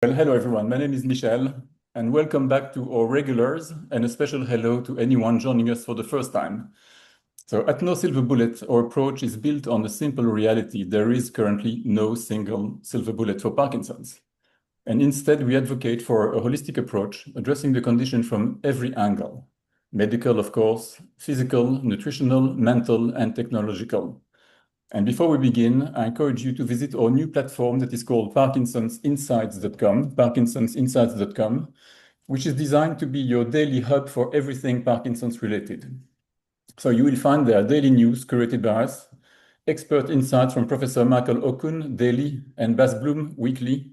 Well, hello everyone. My name is Michel, and welcome back to our regulars, and a special hello to anyone joining us for the first time. So at No Silver Bullet, our approach is built on a simple reality. There is currently no single silver bullet for Parkinson's. And instead, we advocate for a holistic approach, addressing the condition from every angle. Medical, of course, physical, nutritional, mental, and technological. And before we begin, I encourage you to visit our new platform that is called parkinsonsinsights.com, which is designed to be your daily hub for everything Parkinson's related. So you will find there daily news curated by us, expert insights from Professor Michael Okun daily and Bas Bloom weekly,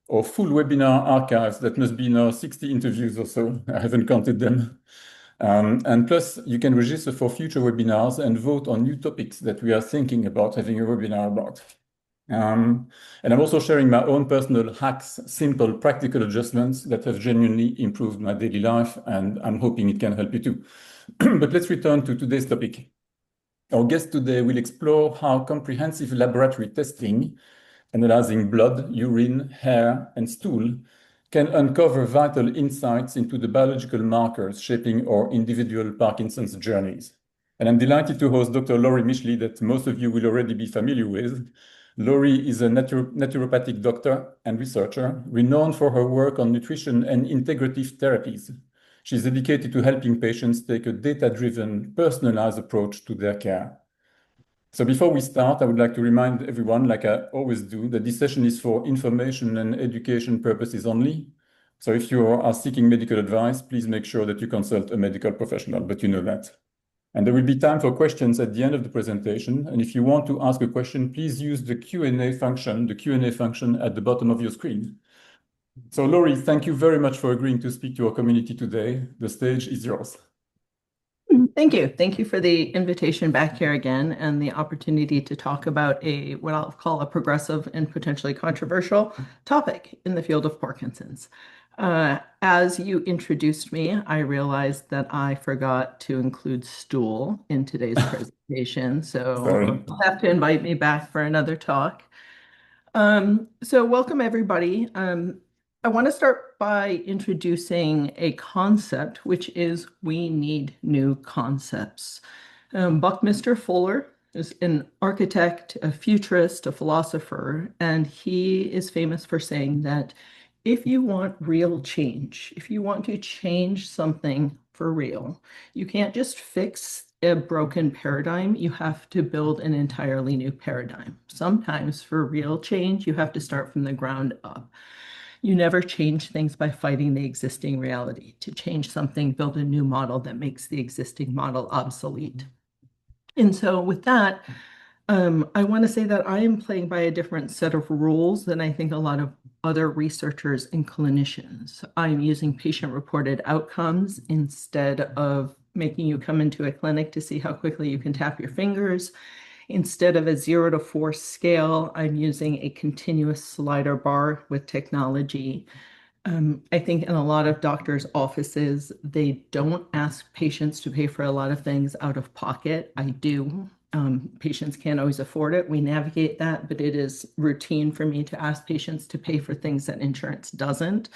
or full webinar archives that must be now 60 interviews or so. I haven't counted them. And plus, you can register for future webinars and vote on new topics that we are thinking about having a webinar about. And I'm also sharing my own personal hacks, simple, practical adjustments that have genuinely improved my daily life, and I'm hoping it can help you too. But let's return to today's topic. Our guest today will explore how comprehensive laboratory testing, analyzing blood, urine, hair, and stool, can uncover vital insights into the biological markers shaping our individual Parkinson's journeys. And I'm delighted to host Dr. Laurie Mischley, that most of you will already be familiar with. Laurie is a naturopathic doctor and researcher renowned for her work on nutrition and integrative therapies. She's dedicated to helping patients take a data-driven, personalized approach to their care. So before we start, I would like to remind everyone, like I always do, that this session is for information and education purposes only. So if you are seeking medical advice, please make sure that you consult a medical professional, but you know that. And there will be time for questions at the end of the presentation. And if you want to ask a question, please use the Q&A function at the bottom of your screen. So Laurie, thank you very much for agreeing to speak to our community today. The stage is yours. Thank you. Thank you for the invitation back here again and the opportunity to talk about what I'll call a progressive and potentially controversial topic in the field of Parkinson's. As you introduced me, I realized that I forgot to include stool in today's presentation, so you'll have to invite me back for another talk. So welcome everybody. I want to start by introducing a concept, which is we need new concepts. Buckminster Fuller is an architect, a futurist, a philosopher, and he is famous for saying that if you want real change, if you want to change something for real, you can't just fix a broken paradigm, you have to build an entirely new paradigm. Sometimes for real change, you have to start from the ground up. You never change things by fighting the existing reality. To change something, build a new model that makes the existing model obsolete. And so with that, I want to say that I am playing by a different set of rules than I think a lot of other researchers and clinicians. I'm using patient-reported outcomes instead of making you come into a clinic to see how quickly you can tap your fingers. Instead of a 0 to 4 scale, I'm using a continuous slider bar with technology. I think in a lot of doctors' offices, they don't ask patients to pay for a lot of things out of pocket. I do. Patients can't always afford it. We navigate that, but it is routine for me to ask patients to pay for things that insurance doesn't.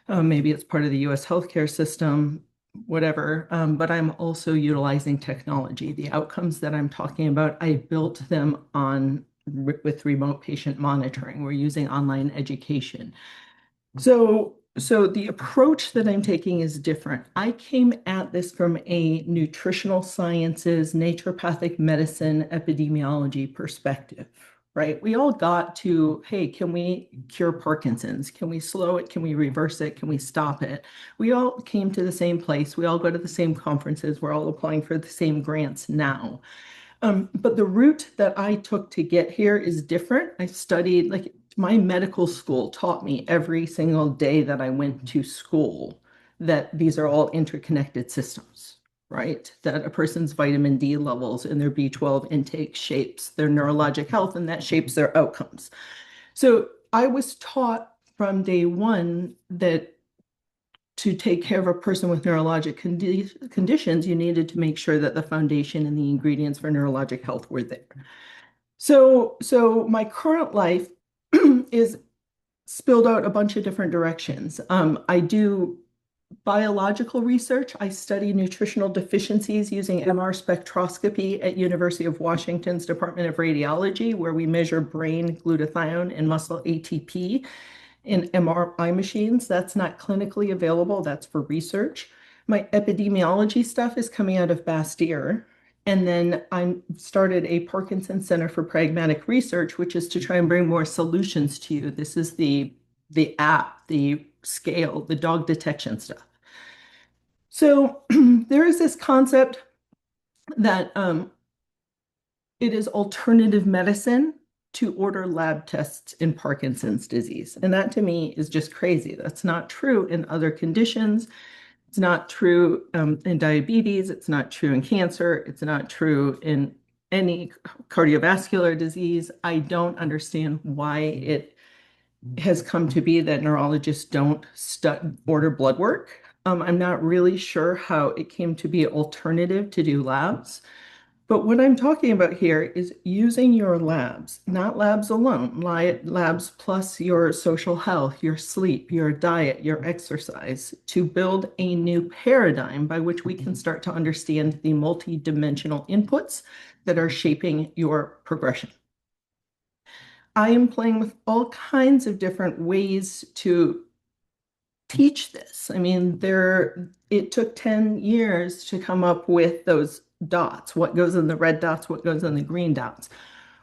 Maybe it's part of the US healthcare system, whatever, but I'm also utilizing technology. The outcomes that I'm talking about, I built them with remote patient monitoring. We're using online education. So the approach that I'm taking is different. I came at this from a nutritional sciences, naturopathic medicine, epidemiology perspective, right? We all got to, hey, can we cure Parkinson's? Can we slow it? Can we reverse it? Can we stop it? We all came to the same place. We all go to the same conferences. We're all applying for the same grants now. But the route that I took to get here is different. I studied, like, my medical school taught me every single day that I went to school that these are all interconnected systems, right? That a person's vitamin D levels and their B12 intake shapes their neurologic health, and that shapes their outcomes. So I was taught from day one that to take care of a person with neurologic conditions, you needed to make sure that the foundation and the ingredients for neurologic health were there. So my current life is spilled out a bunch of different directions. I do biological research. I study nutritional deficiencies using MR spectroscopy at University of Washington's Department of Radiology, where we measure brain glutathione and muscle ATP in MRI machines. That's not clinically available. That's for research. My epidemiology stuff is coming out of Bastyr. And then I started a Parkinson Center for Pragmatic Research, which is to try and bring more solutions to you. This is the app, the scale, the dog detection stuff. So there is this concept that it is alternative medicine to order lab tests in Parkinson's disease. And that to me is just crazy. That's not true in other conditions. It's not true in diabetes. It's not true in cancer. It's not true in any cardiovascular disease. I don't understand why it has come to be that neurologists don't order blood work. I'm not really sure how it came to be an alternative to do labs. But what I'm talking about here is using your labs, not labs alone, labs plus your social health, your sleep, your diet, your exercise, to build a new paradigm by which we can start to understand the multidimensional inputs that are shaping your progression. I am playing with all kinds of different ways to teach this. I mean, it took 10 years to come up with those dots, what goes in the red dots, what goes in the green dots.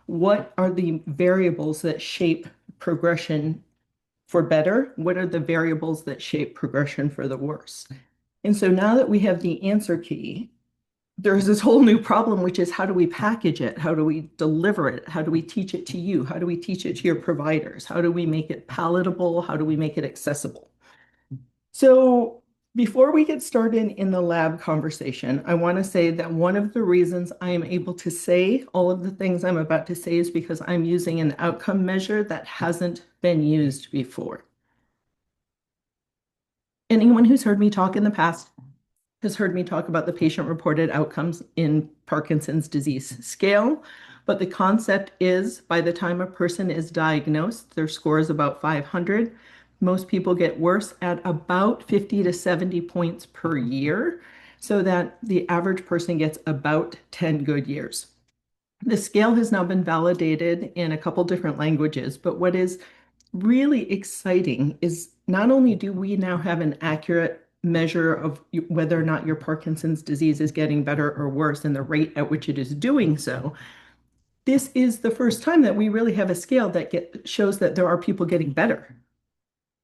What are the variables that shape progression for better? What are the variables that shape progression for the worse? And so now that we have the answer key, there's this whole new problem, which is how do we package it? How do we deliver it? How do we teach it to you? How do we teach it to your providers? How do we make it palatable? How do we make it accessible? So before we get started in the lab conversation, I want to say that one of the reasons I am able to say all of the things I'm about to say is because I'm using an outcome measure that hasn't been used before. Anyone who's heard me talk in the past has heard me talk about the patient-reported outcomes in Parkinson's disease scale, but the concept is by the time a person is diagnosed, their score is about 500. Most people get worse at about 50 to 70 points per year, so that the average person gets about 10 good years. The scale has now been validated in a couple different languages, but what is really exciting is not only do we now have an accurate measure of whether or not your Parkinson's disease is getting better or worse and the rate at which it is doing so, this is the first time that we really have a scale that shows that there are people getting better.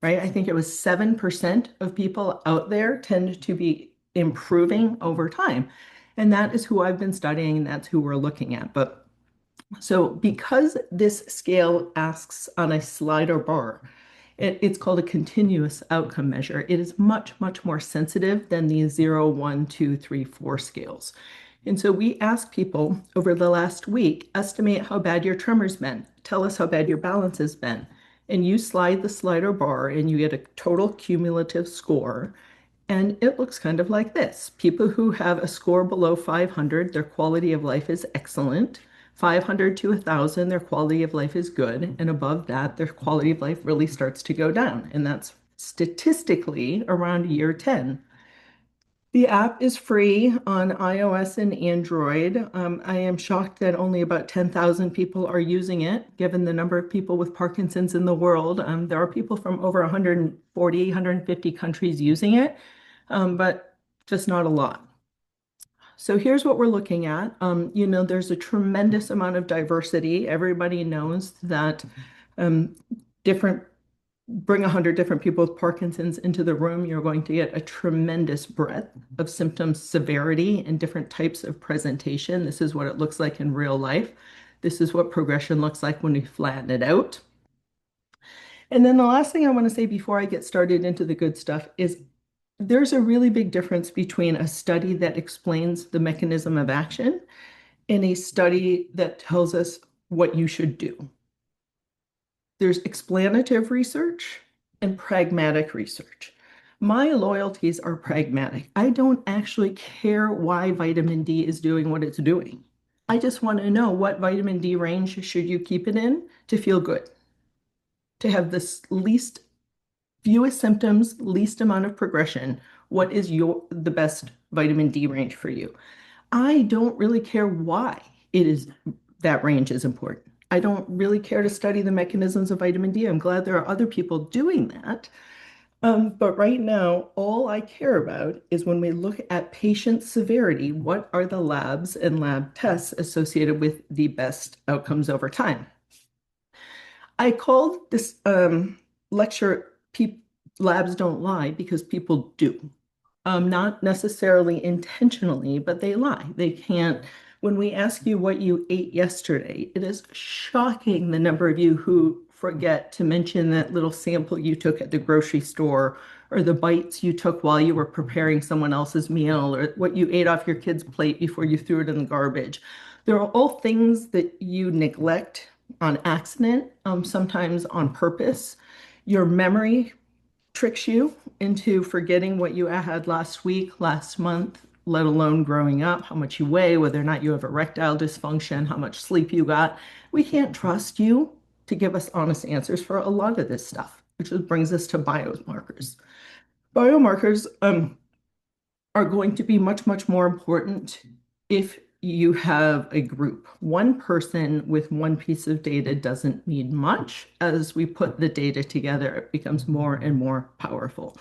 Right? I think it was 7% of people out there tend to be improving over time. And that is who I've been studying, and that's who we're looking at. But so because this scale asks on a slider bar, it's called a continuous outcome measure. It is much, much more sensitive than the 0, 1, 2, 3, 4 scales. And so we ask people over the last week, estimate how bad your tremor's been. Tell us how bad your balance has been. And you slide the slider bar and you get a total cumulative score. And it looks kind of like this. People who have a score below 500, their quality of life is excellent. 500 to 1,000, their quality of life is good. And above that, their quality of life really starts to go down. And that's statistically around year 10. The app is free on iOS and Android. I am shocked that only about 10,000 people are using it, given the number of people with Parkinson's in the world. There are people from over 140, 150 countries using it, but just not a lot. So here's what we're looking at. There's a tremendous amount of diversity. Everybody knows that bring 100 different people with Parkinson's into the room, you're going to get a tremendous breadth of symptom severity and different types of presentation. This is what it looks like in real life. This is what progression looks like when we flatten it out. And then the last thing I want to say before I get started into the good stuff is there's a really big difference between a study that explains the mechanism of action and a study that tells us what you should do. There's explanative research and pragmatic research. My loyalties are pragmatic. I don't actually care why vitamin D is doing what it's doing. I just want to know what vitamin D range should you keep it in to feel good. to have this fewest symptoms, least amount of progression, what is the best vitamin D range for you? I don't really care why that range is important. I don't really care to study the mechanisms of vitamin D. I'm glad there are other people doing that. But right now, all I care about is when we look at patient severity, what are the labs and lab tests associated with the best outcomes over time? I called this lecture Labs Don't Lie because people do. Not necessarily intentionally, but they lie. They can't. When we ask you what you ate yesterday, it is shocking the number of you who forget to mention that little sample you took at the grocery store, or the bites you took while you were preparing someone else's meal, or what you ate off your kid's plate before you threw it in the garbage. There are all things that you neglect on accident, sometimes on purpose. Your memory tricks you into forgetting what you had last week, last month, let alone growing up, how much you weigh, whether or not you have erectile dysfunction, how much sleep you got. We can't trust you to give us honest answers for a lot of this stuff, which brings us to biomarkers. Biomarkers are going to be much, much more important if you have a group. One person with one piece of data doesn't mean much. As we put the data together, it becomes more and more powerful.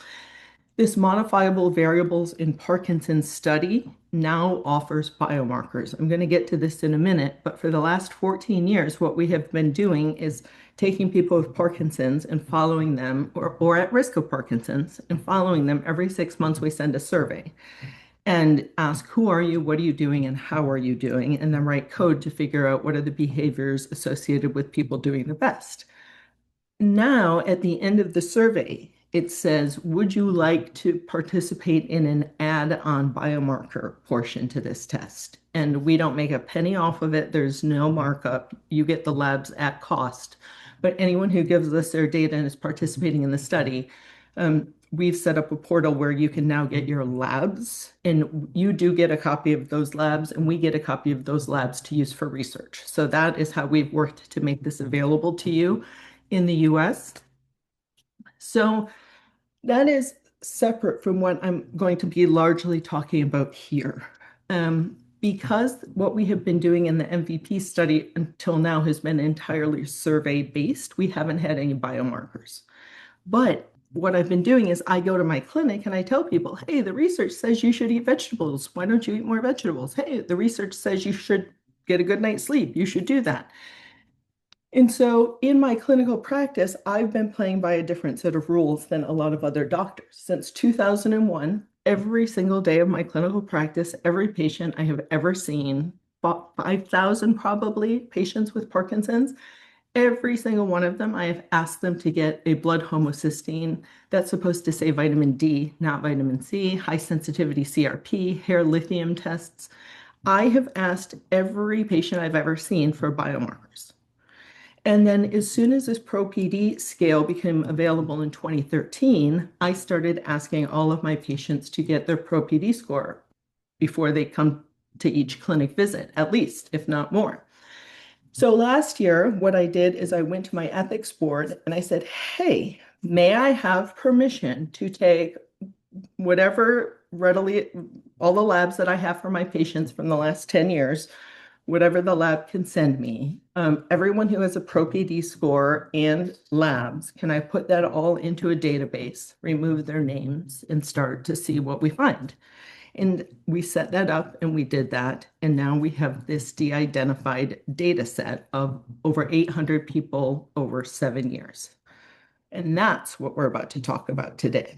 This modifiable variables in Parkinson's study now offers biomarkers. I'm going to get to this in a minute, but for the last 14 years, what we have been doing is taking people with Parkinson's and following them, or at risk of Parkinson's, and following them every 6 months. We send a survey and ask, who are you, what are you doing, and how are you doing? And then write code to figure out what are the behaviors associated with people doing the best. Now, at the end of the survey, it says, would you like to participate in an add-on biomarker portion to this test? And we don't make a penny off of it. There's no markup. You get the labs at cost. But anyone who gives us their data and is participating in the study, we've set up a portal where you can now get your labs, and you do get a copy of those labs, and we get a copy of those labs to use for research. So that is how we've worked to make this available to you in the US. So that is separate from what I'm going to be largely talking about here. Because what we have been doing in the MVP study until now has been entirely survey-based, we haven't had any biomarkers. But what I've been doing is I go to my clinic and I tell people, hey, the research says you should eat vegetables. Why don't you eat more vegetables? Hey, the research says you should get a good night's sleep. You should do that. And so in my clinical practice, I've been playing by a different set of rules than a lot of other doctors. Since 2001, every single day of my clinical practice, every patient I have ever seen, about 5,000 probably patients with Parkinson's, every single one of them, I have asked them to get a blood homocysteine that's supposed to say vitamin D, not vitamin C, high sensitivity CRP, hair lithium tests. I have asked every patient I've ever seen for biomarkers. And then as soon as this PRO-PD scale became available in 2013, I started asking all of my patients to get their PRO-PD score before they come to each clinic visit, at least, if not more. So last year, what I did is I went to my ethics board and I said, hey, may I have permission to take whatever all the labs that I have for my patients from the last 10 years, whatever the lab can send me, everyone who has a PRO-PD score and labs, can I put that all into a database, remove their names, and start to see what we find? And we set that up and we did that. And now we have this de-identified data set of over 800 people over 7 years. And that's what we're about to talk about today.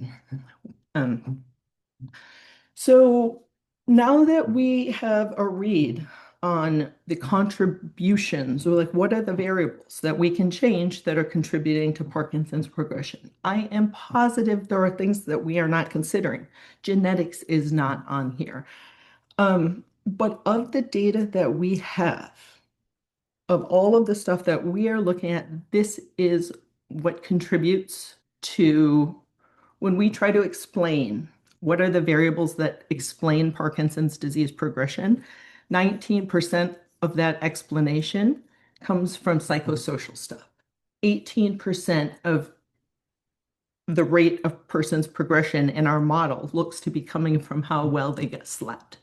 So now that we have a read on the contributions, or like what are the variables that we can change that are contributing to Parkinson's progression, I am positive there are things that we are not considering. Genetics is not on here. But of the data that we have, of all of the stuff that we are looking at, this is what contributes to when we try to explain what are the variables that explain Parkinson's disease progression. 19% of that explanation comes from psychosocial stuff. 18% of the rate of person's progression in our model looks to be coming from how well they get slept.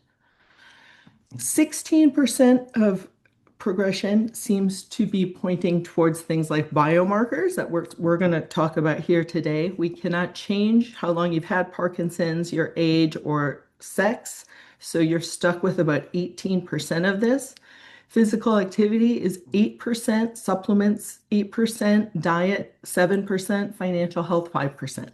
16% of progression seems to be pointing towards things like biomarkers that we're going to talk about here today. We cannot change how long you've had Parkinson's, your age, or sex. So you're stuck with about 18% of this. Physical activity is 8%, supplements 8%, diet 7%, financial health 5%.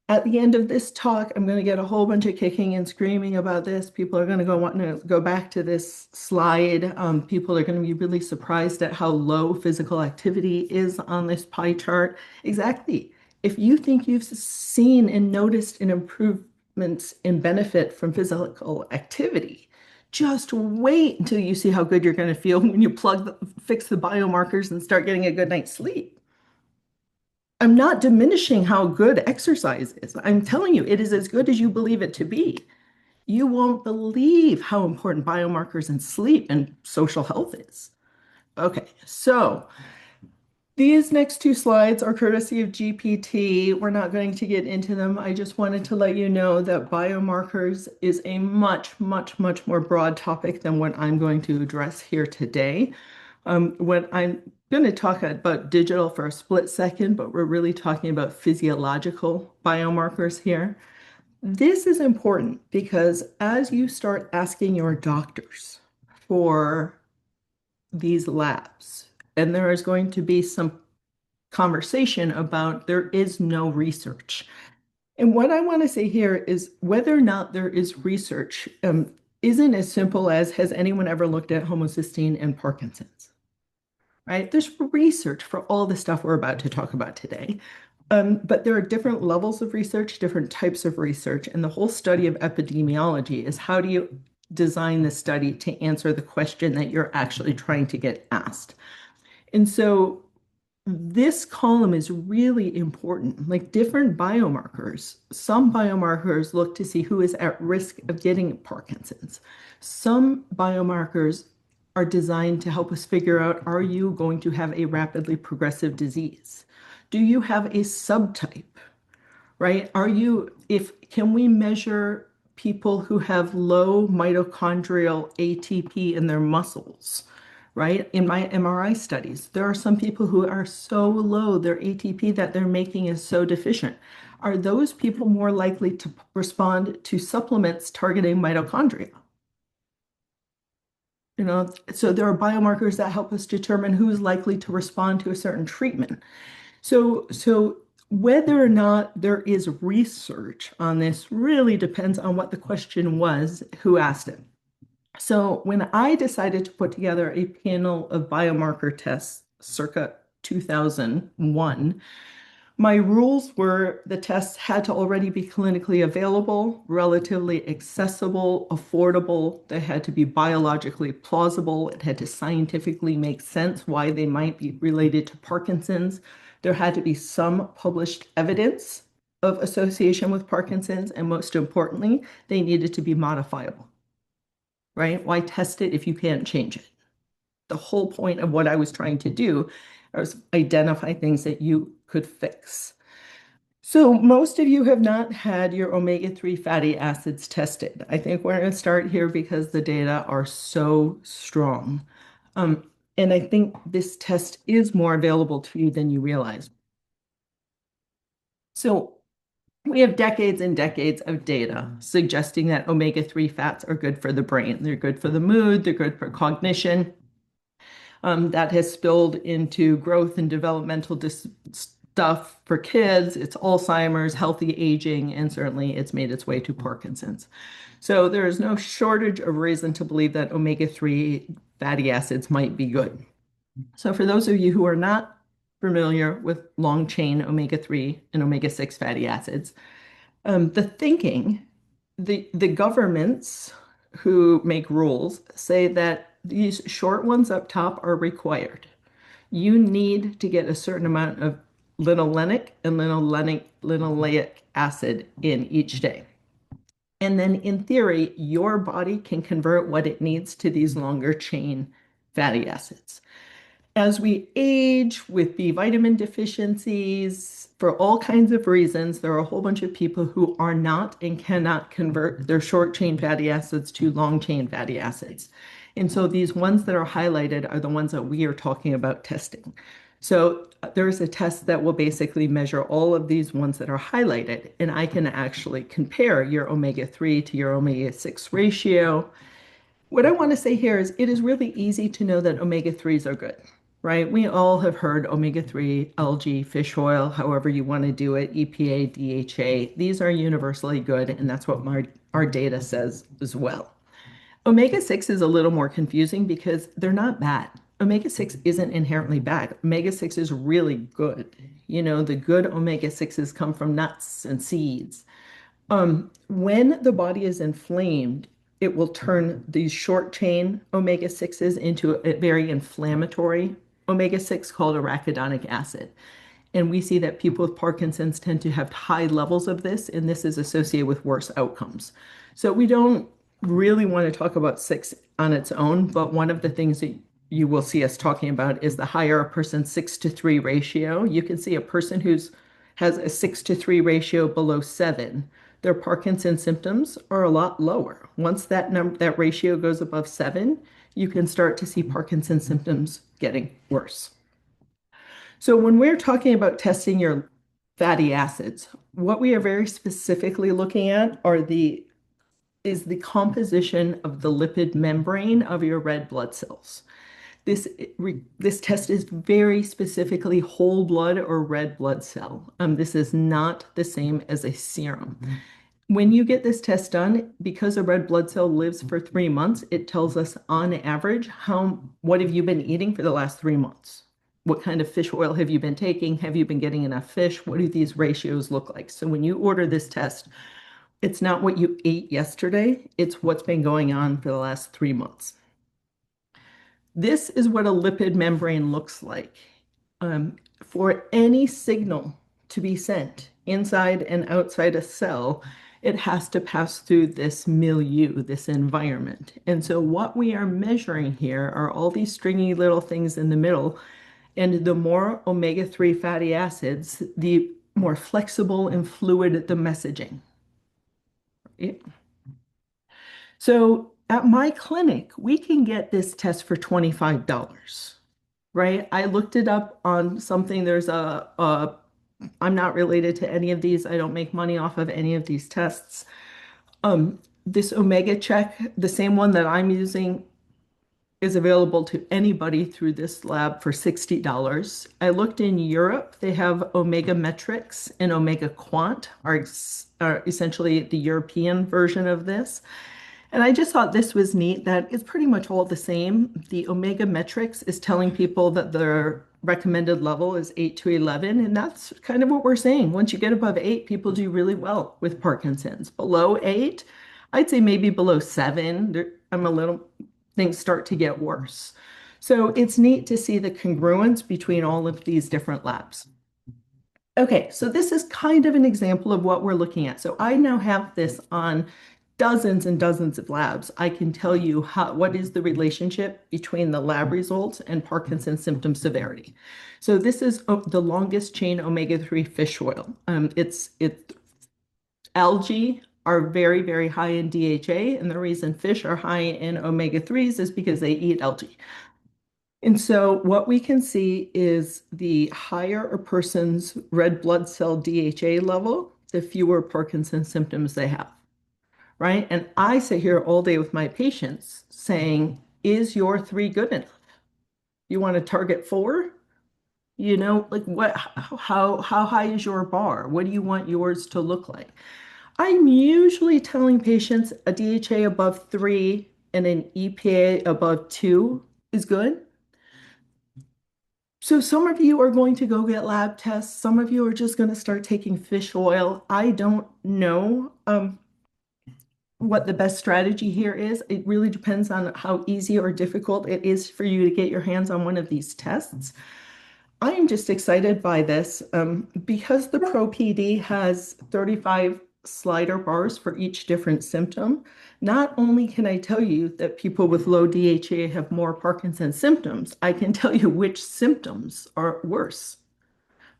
At the end of this talk, I'm going to get a whole bunch of kicking and screaming about this. People are going to want to go back to this slide. People are going to be really surprised at how low physical activity is on this pie chart. Exactly. If you think you've seen and noticed an improvement in benefit from physical activity, just wait until you see how good you're going to feel when you fix the biomarkers and start getting a good night's sleep. I'm not diminishing how good exercise is. I'm telling you, it is as good as you believe it to be. You won't believe how important biomarkers and sleep and social health is. Okay, so these next two slides are courtesy of GPT. We're not going to get into them. I just wanted to let you know that biomarkers is a much, much, much more broad topic than what I'm going to address here today. When I'm going to talk about digital for a split second, but we're really talking about physiological biomarkers here. This is important because as you start asking your doctors for these labs, and there is going to be some conversation about there is no research. And what I want to say here is whether or not there is research isn't as simple as has anyone ever looked at homocysteine and Parkinson's? Right? There's research for all the stuff we're about to talk about today. But there are different levels of research, different types of research, and the whole study of epidemiology is how do you design the study to answer the question that you're actually trying to get asked. And so this column is really important, like different biomarkers. Some biomarkers look to see who is at risk of getting Parkinson's. Some biomarkers are designed to help us figure out, are you going to have a rapidly progressive disease? Do you have a subtype, right? Can we measure people who have low mitochondrial ATP in their muscles? Right? In my MRI studies, there are some people who are so low, their ATP that they're making is so deficient. Are those people more likely to respond to supplements targeting mitochondria? So there are biomarkers that help us determine who's likely to respond to a certain treatment. So whether or not there is research on this really depends on what the question was, who asked it. So when I decided to put together a panel of biomarker tests circa 2001, my rules were the tests had to already be clinically available, relatively accessible, affordable. They had to be biologically plausible. It had to scientifically make sense why they might be related to Parkinson's. There had to be some published evidence of association with Parkinson's, and most importantly, they needed to be modifiable. Right? Why test it if you can't change it? The whole point of what I was trying to do was identify things that you could fix. So most of you have not had your omega-3 fatty acids tested. I think we're going to start here because the data are so strong. And I think this test is more available to you than you realize. So we have decades and decades of data suggesting that omega-3 fats are good for the brain. They're good for the mood, they're good for cognition. That has spilled into growth and developmental stuff for kids. It's Alzheimer's, healthy aging, and certainly it's made its way to Parkinson's. So there is no shortage of reason to believe that omega-3 fatty acids might be good. So for those of you who are not familiar with long-chain omega-3 and omega-6 fatty acids, the governments who make rules say that these short ones up top are required. You need to get a certain amount of linolenic and linoleic acid in each day. And then in theory, your body can convert what it needs to these longer chain fatty acids. As we age with B vitamin deficiencies, for all kinds of reasons, there are a whole bunch of people who are not and cannot convert their short chain fatty acids to long chain fatty acids. And so these ones that are highlighted are the ones that we are talking about testing. So there's a test that will basically measure all of these ones that are highlighted, and I can actually compare your omega-3 to your omega-6 ratio. What I want to say here is it is really easy to know that omega-3s are good, right? We all have heard omega-3, algae, fish oil, however you want to do it, EPA, DHA. These are universally good, and that's what our data says as well. Omega-6 is a little more confusing because they're not bad. Omega-6 isn't inherently bad. Omega-6 is really good. You know, the good omega-6s come from nuts and seeds. When the body is inflamed, it will turn these short chain omega-6s into a very inflammatory omega-6 called arachidonic acid. And we see that people with Parkinson's tend to have high levels of this, and this is associated with worse outcomes. So we don't really want to talk about 6 on its own, but one of the things that you will see us talking about is the higher a person's 6-to-3 ratio. You can see a person who's has a 6-to-3 ratio below 7, their Parkinson symptoms are a lot lower. Once that ratio goes above 7, you can start to see Parkinson symptoms getting worse. So when we're talking about testing your fatty acids, what we are very specifically looking at is the composition of the lipid membrane of your red blood cells. This test is very specifically whole blood or red blood cell. This is not the same as a serum. When you get this test done, because a red blood cell lives for 3 months, it tells us on average what have you been eating for the last 3 months? What kind of fish oil have you been taking? Have you been getting enough fish? What do these ratios look like? So when you order this test, it's not what you ate yesterday, it's what's been going on for the last 3 months. This is what a lipid membrane looks like. For any signal to be sent inside and outside a cell, it has to pass through this milieu, this environment. And so what we are measuring here are all these stringy little things in the middle. And the more omega-3 fatty acids, the more flexible and fluid the messaging. Right? So at my clinic, we can get this test for $25, right? I looked it up on something. There's I'm not related to any of these. I don't make money off of any of these tests. This Omega Check, the same one that I'm using, is available to anybody through this lab for $60. I looked in Europe, they have Omega Metrics and Omega Quant are essentially the European version of this. And I just thought this was neat that it's pretty much all the same. The Omega Metrics is telling people that their recommended level is 8 to 11, and that's kind of what we're saying. Once you get above 8, people do really well with Parkinson's. Below 8, I'd say maybe below 7, things start to get worse. So it's neat to see the congruence between all of these different labs. Okay, so this is kind of an example of what we're looking at. So I now have this on dozens and dozens of labs. I can tell you what is the relationship between the lab results and Parkinson's symptom severity. So this is the longest chain omega-3 fish oil. Algae are very, very high in DHA, and the reason fish are high in omega-3s is because they eat algae. And so what we can see is the higher a person's red blood cell DHA level, the fewer Parkinson's symptoms they have, right? And I sit here all day with my patients saying, is your 3 good enough? You want to target 4? You know, like how high is your bar? What do you want yours to look like? I'm usually telling patients a DHA above 3 and an EPA above 2 is good. So some of you are going to go get lab tests. Some of you are just going to start taking fish oil. I don't know what the best strategy here is. It really depends on how easy or difficult it is for you to get your hands on one of these tests. I am just excited by this because the Pro PD has 35 slider bars for each different symptom, not only can I tell you that people with low DHA have more Parkinson's symptoms, I can tell you which symptoms are worse.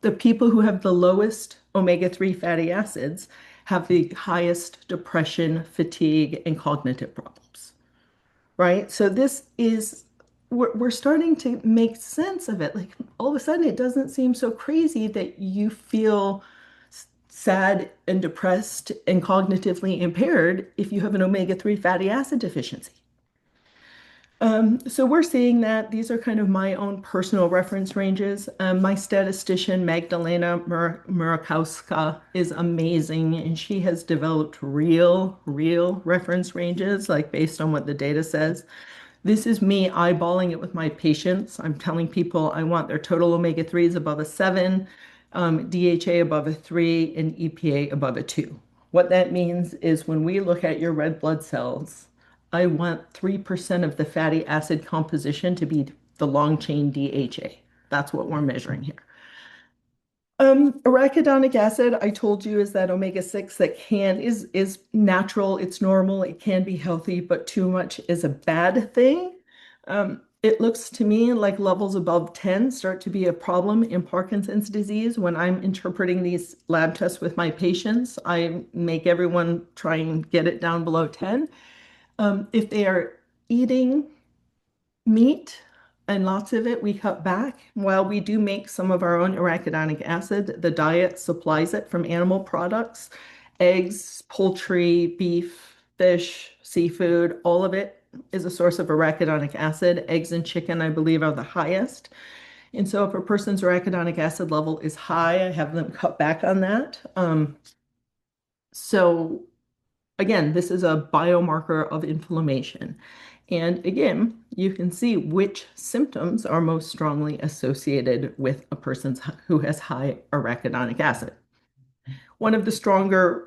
The people who have the lowest omega-3 fatty acids have the highest depression, fatigue, and cognitive problems, right? So this is, we're starting to make sense of it. Like all of a sudden, it doesn't seem so crazy that you feel sad and depressed and cognitively impaired if you have an omega-3 fatty acid deficiency. So we're seeing that these are kind of my own personal reference ranges. My statistician, Magdalena Murakowska, is amazing, and she has developed real reference ranges, like based on what the data says. This is me eyeballing it with my patients. I'm telling people I want their total omega-3s above a 7, DHA above a 3, and EPA above a 2. What that means is when we look at your red blood cells, I want 3% of the fatty acid composition to be the long chain DHA. That's what we're measuring here. Arachidonic acid, I told you, is that omega-6 that is natural, it's normal, it can be healthy, but too much is a bad thing. It looks to me like levels above 10 start to be a problem in Parkinson's disease. When I'm interpreting these lab tests with my patients, I make everyone try and get it down below 10. If they are eating meat and lots of it, we cut back. While we do make some of our own arachidonic acid, the diet supplies it from animal products, eggs, poultry, beef, fish, seafood, all of it is a source of arachidonic acid. Eggs and chicken, I believe, are the highest. And so if a person's arachidonic acid level is high, I have them cut back on that. So again, this is a biomarker of inflammation. And again, you can see which symptoms are most strongly associated with a person who has high arachidonic acid. One of the stronger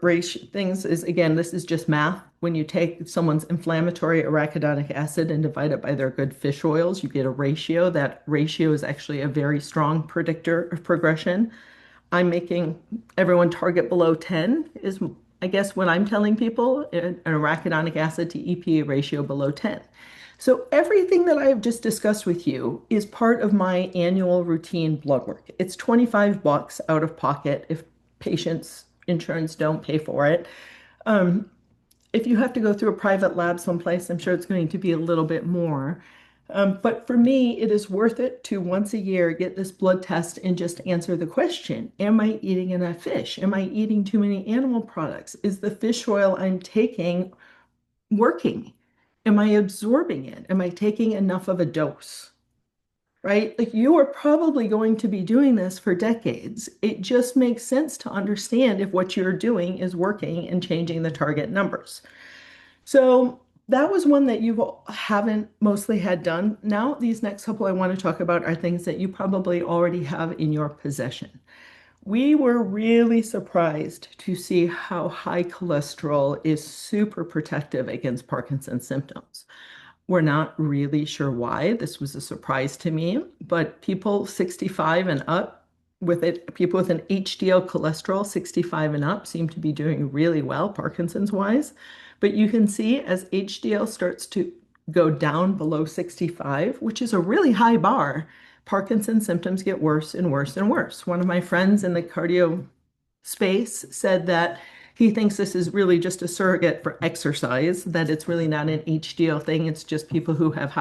things is, again, this is just math. When you take someone's inflammatory arachidonic acid and divide it by their good fish oils, you get a ratio. That ratio is actually a very strong predictor of progression. I'm making everyone target below 10 is, I guess, when I'm telling people an arachidonic acid to EPA ratio below 10. So everything that I have just discussed with you is part of my annual routine blood work. It's $25 out of pocket if patients' insurance don't pay for it. If you have to go through a private lab someplace, I'm sure it's going to be a little bit more. But for me, it is worth it to once a year get this blood test and just answer the question, am I eating enough fish? Am I eating too many animal products? Is the fish oil I'm taking working? Am I absorbing it? Am I taking enough of a dose? Right? Like you are probably going to be doing this for decades. It just makes sense to understand if what you're doing is working and changing the target numbers. So that was one that you haven't mostly had done. Now, these next couple I want to talk about are things that you probably already have in your possession. We were really surprised to see how high cholesterol is super protective against Parkinson's symptoms. We're not really sure why. This was a surprise to me, but people 65 and up with it, people with an HDL cholesterol 65 and up seem to be doing really well Parkinson's wise. But you can see as HDL starts to go down below 65, which is a really high bar, Parkinson's symptoms get worse and worse and worse. One of my friends in the cardio space said that he thinks this is really just a surrogate for exercise, that it's really not an HDL thing. It's just people who have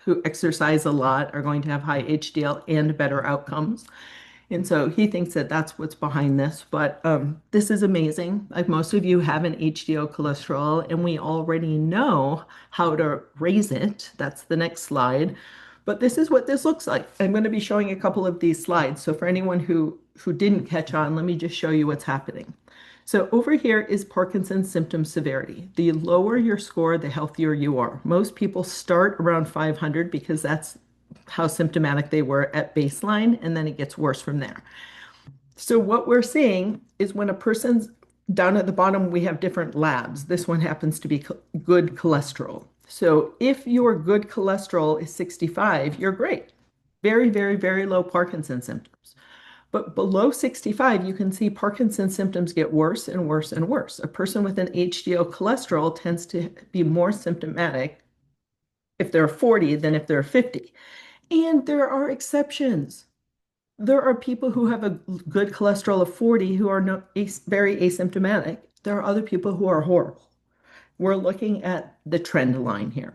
who exercise a lot are going to have high HDL and better outcomes. And so he thinks that that's what's behind this. But this is amazing. Like most of you have an HDL cholesterol, and we already know how to raise it. That's the next slide. But this is what this looks like. I'm going to be showing a couple of these slides. So for anyone who didn't catch on, let me just show you what's happening. So over here is Parkinson's symptom severity. The lower your score, the healthier you are. Most people start around 500 because that's how symptomatic they were at baseline, and then it gets worse from there. So what we're seeing is when a person's down at the bottom, we have different labs. This one happens to be good cholesterol. So if your good cholesterol is 65, you're great. Very, very, very low Parkinson's symptoms. But below 65, you can see Parkinson's symptoms get worse and worse and worse. A person with an HDL cholesterol tends to be more symptomatic if they're 40 than if they're 50. And there are exceptions. There are people who have a good cholesterol of 40 who are very asymptomatic. There are other people who are horrible. We're looking at the trend line here.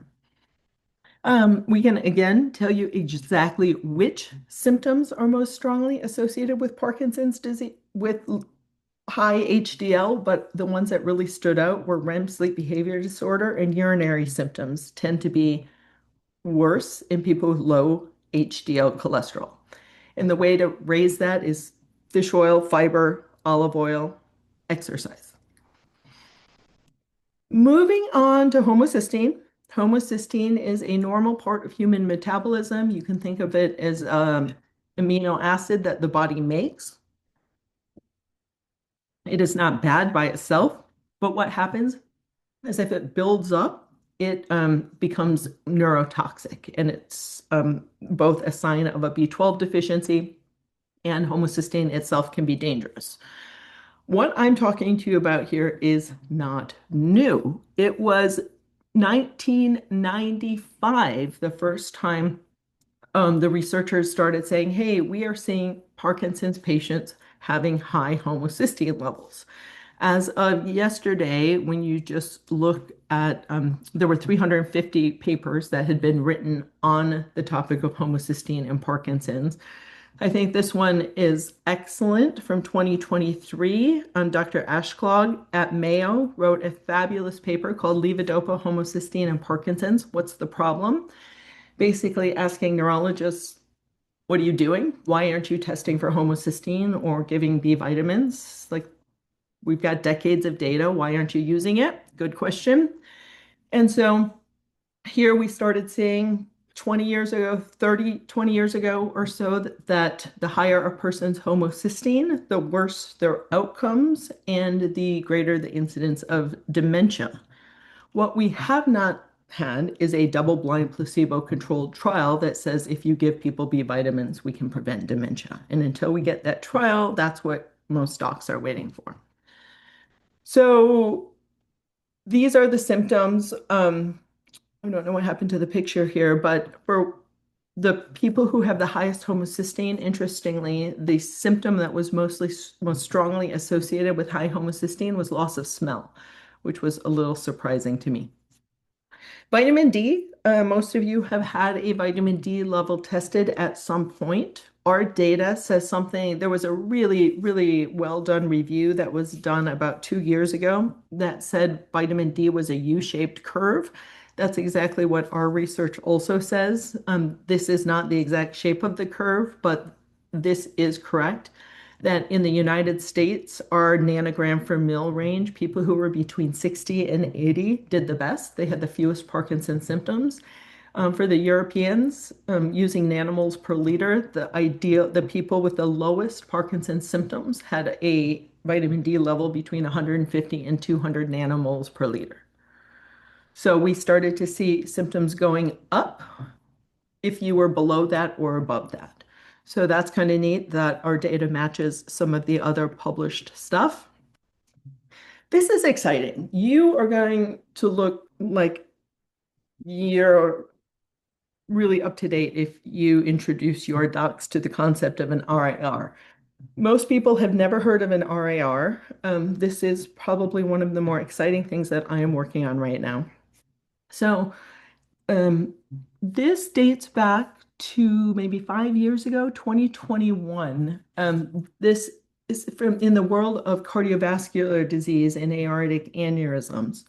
We can again tell you exactly which symptoms are most strongly associated with Parkinson's disease, with high HDL, but the ones that really stood out were REM sleep behavior disorder and urinary symptoms tend to be worse in people with low HDL cholesterol. And the way to raise that is fish oil, fiber, olive oil, exercise. Moving on to homocysteine. Homocysteine is a normal part of human metabolism. You can think of it as amino acid that the body makes. It is not bad by itself, but what happens is if it builds up, it becomes neurotoxic, and it's both a sign of a B12 deficiency, and homocysteine itself can be dangerous. What I'm talking to you about here is not new. It was 1995, the first time the researchers started saying, hey, we are seeing Parkinson's patients having high homocysteine levels. As of yesterday, when you just look at, there were 350 papers that had been written on the topic of homocysteine and Parkinson's. I think this one is excellent from 2023. Dr. Ashklog at Mayo wrote a fabulous paper called Levodopa, Homocysteine, and Parkinson's. What's the problem? Basically asking neurologists, what are you doing? Why aren't you testing for homocysteine or giving B vitamins? Like, we've got decades of data. Why aren't you using it? Good question. And so here we started seeing 20 years ago, 20 years ago or so, that the higher a person's homocysteine, the worse their outcomes and the greater the incidence of dementia. What we have not had is a double-blind placebo-controlled trial that says if you give people B vitamins, we can prevent dementia. And until we get that trial, that's what most docs are waiting for. So these are the symptoms. I don't know what happened to the picture here, but for the people who have the highest homocysteine, interestingly, the symptom that was most strongly associated with high homocysteine was loss of smell, which was a little surprising to me. Vitamin D, most of you have had a vitamin D level tested at some point. Our data says something, there was a really, really well done review that was done about 2 years ago that said vitamin D was a U-shaped curve. That's exactly what our research also says. This is not the exact shape of the curve, but this is correct. That in the United States, our nanogram per mil range, people who were between 60 and 80 did the best. They had the fewest Parkinson's symptoms. For the Europeans, using nanomoles per liter, the people with the lowest Parkinson's symptoms had a vitamin D level between 150 and 200 nanomoles per liter. So we started to see symptoms going up if you were below that or above that. So that's kind of neat that our data matches some of the other published stuff. This is exciting. You are going to look like you're really up to date if you introduce your docs to the concept of an RIR. Most people have never heard of an RIR. This is probably one of the more exciting things that I am working on right now. So this dates back to maybe 5 years ago, 2021. This is from in the world of cardiovascular disease and aortic aneurysms.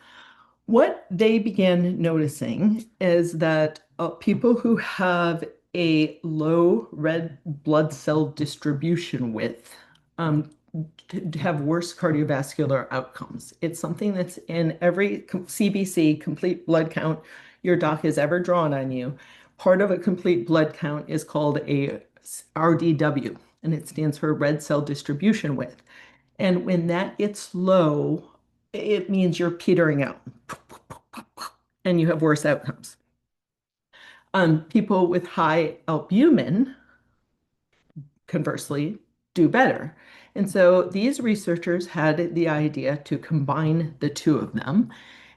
What they began noticing is that people who have a low red blood cell distribution width have worse cardiovascular outcomes. It's something that's in every CBC, complete blood count, your doc has ever drawn on you. Part of a complete blood count is called a RDW, and it stands for red cell distribution width. And when that gets low, it means you're petering out and you have worse outcomes. People with high albumin, conversely, do better. And so these researchers had the idea to combine the two of them.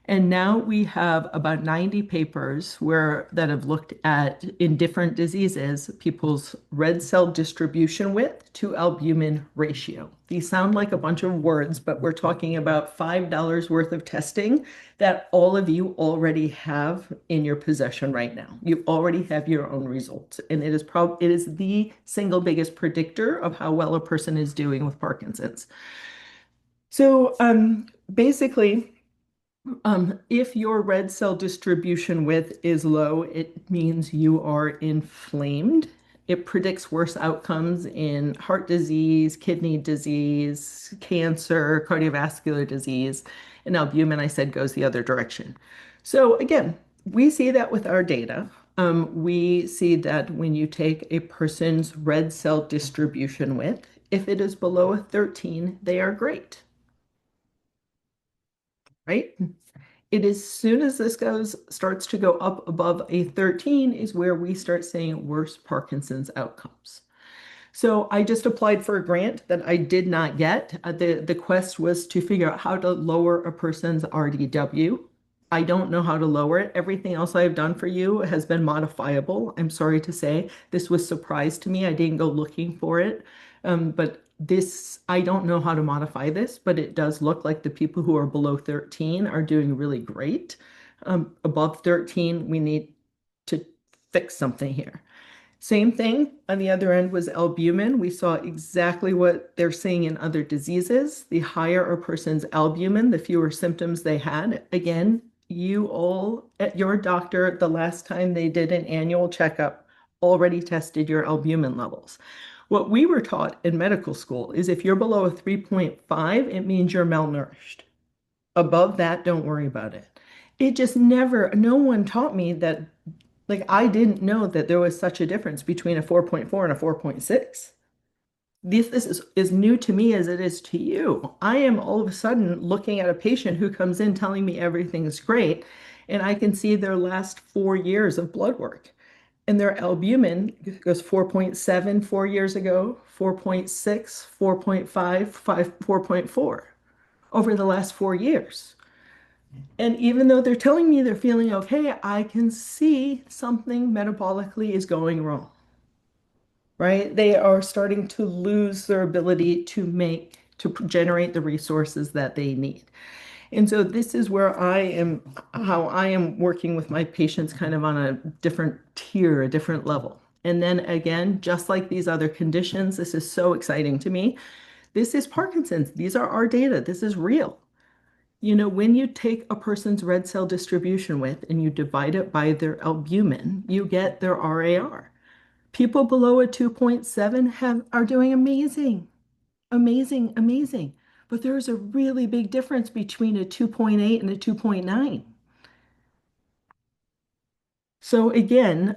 And now we have about 90 papers that have looked at, in different diseases, people's red cell distribution width to albumin ratio. These sound like a bunch of words, but we're talking about $5 worth of testing that all of you already have in your possession right now. You already have your own results, and it is the single biggest predictor of how well a person is doing with Parkinson's. So basically, if your red cell distribution width is low, it means you are inflamed. It predicts worse outcomes in heart disease, kidney disease, cancer, cardiovascular disease. And albumin, I said, goes the other direction. So again, we see that with our data. We see that when you take a person's red cell distribution width, if it is below a 13, they are great, right? It is as soon as this starts to go up above a 13 is where we start seeing worse Parkinson's outcomes. So I just applied for a grant that I did not get. The quest was to figure out how to lower a person's RDW. I don't know how to lower it. Everything else I've done for you has been modifiable. I'm sorry to say this was a surprise to me. I didn't go looking for it. But I don't know how to modify this, but it does look like the people who are below 13 are doing really great. Above 13, we need to fix something here. Same thing on the other end was albumin. We saw exactly what they're seeing in other diseases. The higher a person's albumin, the fewer symptoms they had. Again, you all at your doctor, the last time they did an annual checkup, already tested your albumin levels. What we were taught in medical school is if you're below a 3.5, it means you're malnourished. Above that, don't worry about it. No one taught me that, like, I didn't know that there was such a difference between a 4.4 and a 4.6. This is as new to me as it is to you. I am all of a sudden looking at a patient who comes in telling me everything is great, and I can see their last 4 years of blood work. And their albumin goes 4.7 4 years ago, 4.6, 4.5, 4.4 over the last 4 years. And even though they're telling me they're feeling okay, I can see something metabolically is going wrong, right? They are starting to lose their ability to generate the resources that they need. And so this is how I am working with my patients kind of on a different tier, a different level. And then again, just like these other conditions, this is so exciting to me. This is Parkinson's. These are our data. This is real. When you take a person's red cell distribution width and you divide it by their albumin, you get their RAR. People below a 2.7 are doing amazing, amazing, amazing. But there's a really big difference between a 2.8 and a 2.9. So again,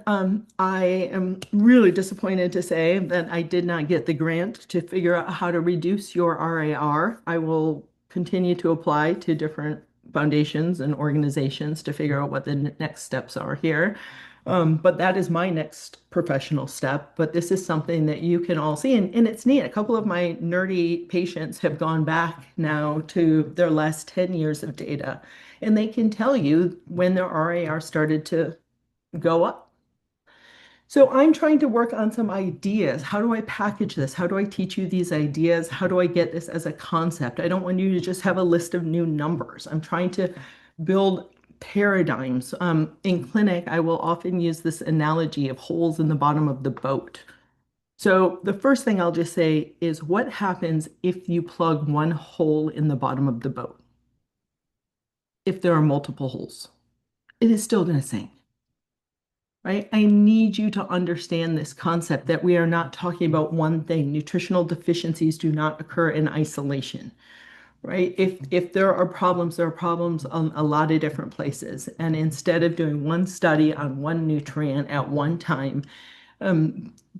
I am really disappointed to say that I did not get the grant to figure out how to reduce your RAR. I will continue to apply to different foundations and organizations to figure out what the next steps are here. But that is my next professional step. But this is something that you can all see. And it's neat. A couple of my nerdy patients have gone back now to their last 10 years of data. And they can tell you when their RAR started to go up. So I'm trying to work on some ideas. How do I package this? How do I teach you these ideas? How do I get this as a concept? I don't want you to just have a list of new numbers. I'm trying to build paradigms. In clinic, I will often use this analogy of holes in the bottom of the boat. So the first thing I'll just say is what happens if you plug one hole in the bottom of the boat? If there are multiple holes, it is still going to sink. Right? I need you to understand this concept that we are not talking about one thing. Nutritional deficiencies do not occur in isolation, right? If there are problems on a lot of different places. And instead of doing one study on one nutrient at one time,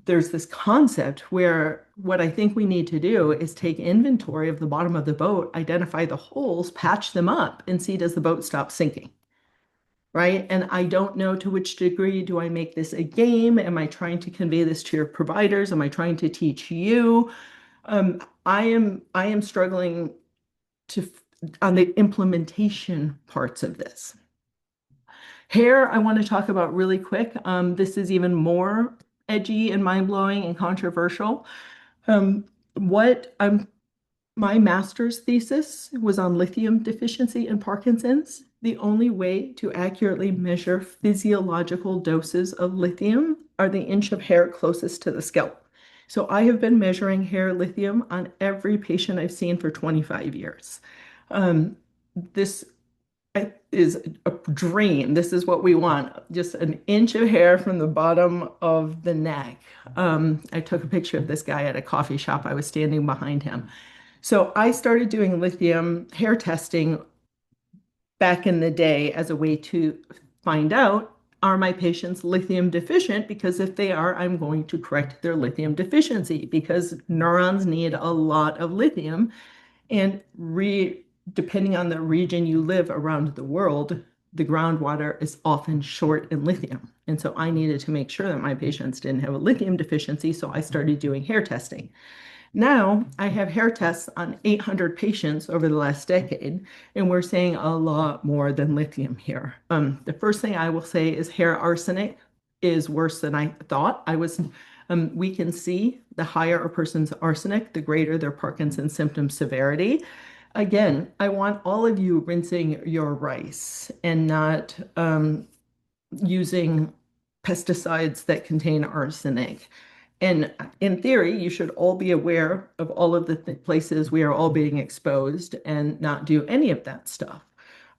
there's this concept where what I think we need to do is take inventory of the bottom of the boat, identify the holes, patch them up, and see does the boat stop sinking. Right? And I don't know to which degree do I make this a game? Am I trying to convey this to your providers? Am I trying to teach you? I am struggling to on the implementation parts of this. Hair, I want to talk about really quick. This is even more edgy and mind-blowing and controversial. Um, what My master's thesis was on lithium deficiency in Parkinson's. The only way to accurately measure physiological doses of lithium are the inch of hair closest to the scalp. So I have been measuring hair lithium on every patient I've seen for 25 years. Um, this is a dream. This is what we want. Just an inch of hair from the bottom of the neck. I took a picture of this guy at a coffee shop. I was standing behind him. So I started doing lithium hair testing back in the day as a way to find out, are my patients lithium deficient? Because if they are, I'm going to correct their lithium deficiency because neurons need a lot of lithium. And depending on the region you live around the world, the groundwater is often short in lithium. And so I needed to make sure that my patients didn't have a lithium deficiency. So I started doing hair testing. Now I have hair tests on 800 patients over the last decade, and we're seeing a lot more than lithium here. The first thing I will say is hair arsenic is worse than I thought. We can see the higher a person's arsenic, the greater their Parkinson's symptom severity. Again, I want all of you rinsing your rice and not using pesticides that contain arsenic. And in theory, you should all be aware of all of the places we are all being exposed and not do any of that stuff.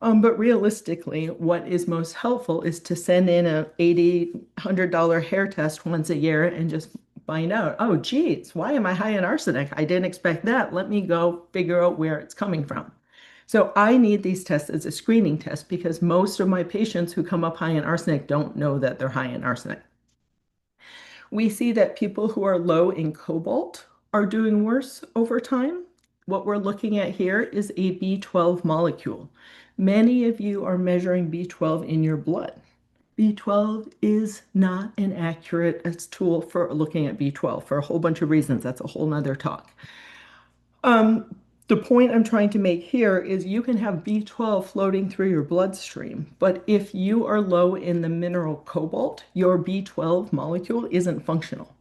But realistically, what is most helpful is to send in a $80, $100 hair test once a year and just find out, oh, geez, why am I high in arsenic? I didn't expect that. Let me go figure out where it's coming from. So I need these tests as a screening test because most of my patients who come up high in arsenic don't know that they're high in arsenic. We see that people who are low in cobalt are doing worse over time. What we're looking at here is a B12 molecule. Many of you are measuring B12 in your blood. B12 is not an accurate tool for looking at B12 for a whole bunch of reasons. That's a whole nother talk. The point I'm trying to make here is you can have B12 floating through your bloodstream, but if you are low in the mineral cobalt, your B12 molecule isn't functional.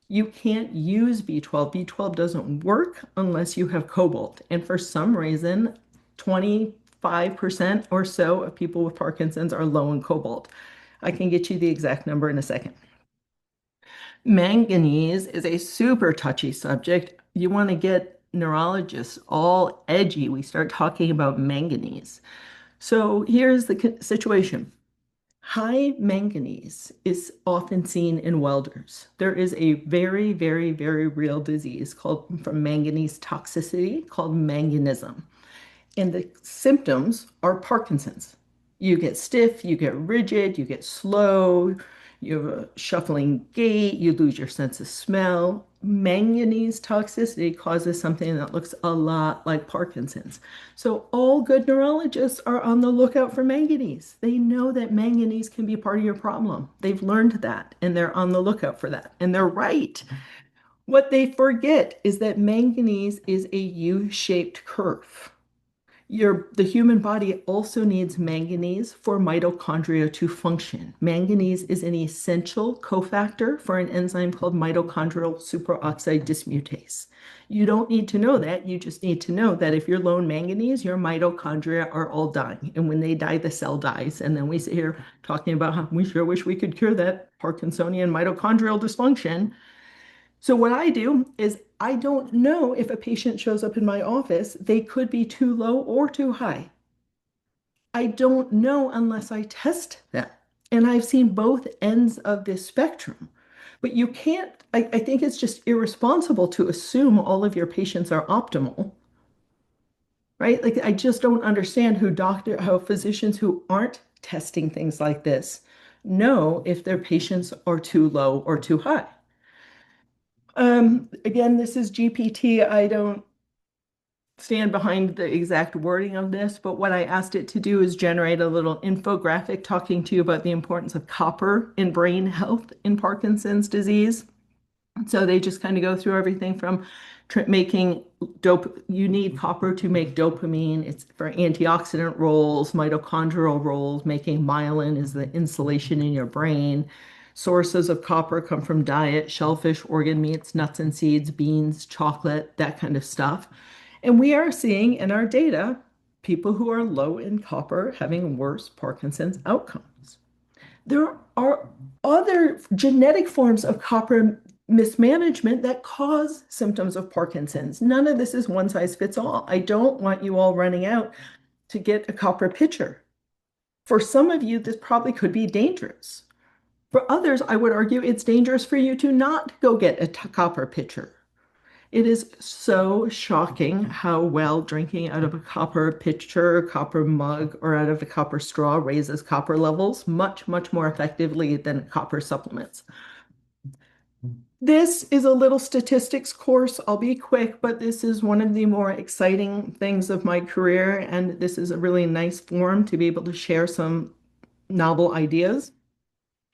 You can't use B12. B12 doesn't work unless you have cobalt. And for some reason, 25% or so of people with Parkinson's are low in cobalt. I can get you the exact number in a second. Manganese is a super touchy subject. You want to get neurologists all edgy. We start talking about manganese. So here's the situation. High manganese is often seen in welders. There is a very, very, very real disease called from manganese toxicity called manganism. And the symptoms are Parkinson's. You get stiff, you get rigid, you get slow, you have a shuffling gait, you lose your sense of smell. Manganese toxicity causes something that looks a lot like Parkinson's. So all good neurologists are on the lookout for manganese. They know that manganese can be part of your problem. They've learned that and they're on the lookout for that. And they're right. What they forget is that manganese is a U-shaped curve. The human body also needs manganese for mitochondria to function. Manganese is an essential cofactor for an enzyme called mitochondrial superoxide dismutase. You don't need to know that. You just need to know that if you're low in manganese, your mitochondria are all dying. And when they die, the cell dies. And then we sit here talking about how we sure wish we could cure that Parkinsonian mitochondrial dysfunction. So what I do is I don't know if a patient shows up in my office, they could be too low or too high. I don't know unless I test them. And I've seen both ends of this spectrum. But you can't, I think it's just irresponsible to assume all of your patients are optimal, right? Like I just don't understand how physicians who aren't testing things like this know if their patients are too low or too high. Again, this is GPT. I don't stand behind the exact wording of this, but what I asked it to do is generate a little infographic talking to you about the importance of copper in brain health in Parkinson's disease. So they just kind of go through everything from making dope. You need copper to make dopamine. It's for antioxidant roles, mitochondrial roles, making myelin is the insulation in your brain. Sources of copper come from diet, shellfish, organ meats, nuts and seeds, beans, chocolate, that kind of stuff. And we are seeing in our data people who are low in copper having worse Parkinson's outcomes. There are other genetic forms of copper mismanagement that cause symptoms of Parkinson's. None of this is one size fits all. I don't want you all running out to get a copper pitcher. For some of you, this probably could be dangerous. For others, I would argue it's dangerous for you to not go get a copper pitcher. It is so shocking how well drinking out of a copper pitcher, copper mug, or out of a copper straw raises copper levels much, much more effectively than copper supplements. This is a little statistics course. I'll be quick, but this is one of the more exciting things of my career, and this is a really nice forum to be able to share some novel ideas.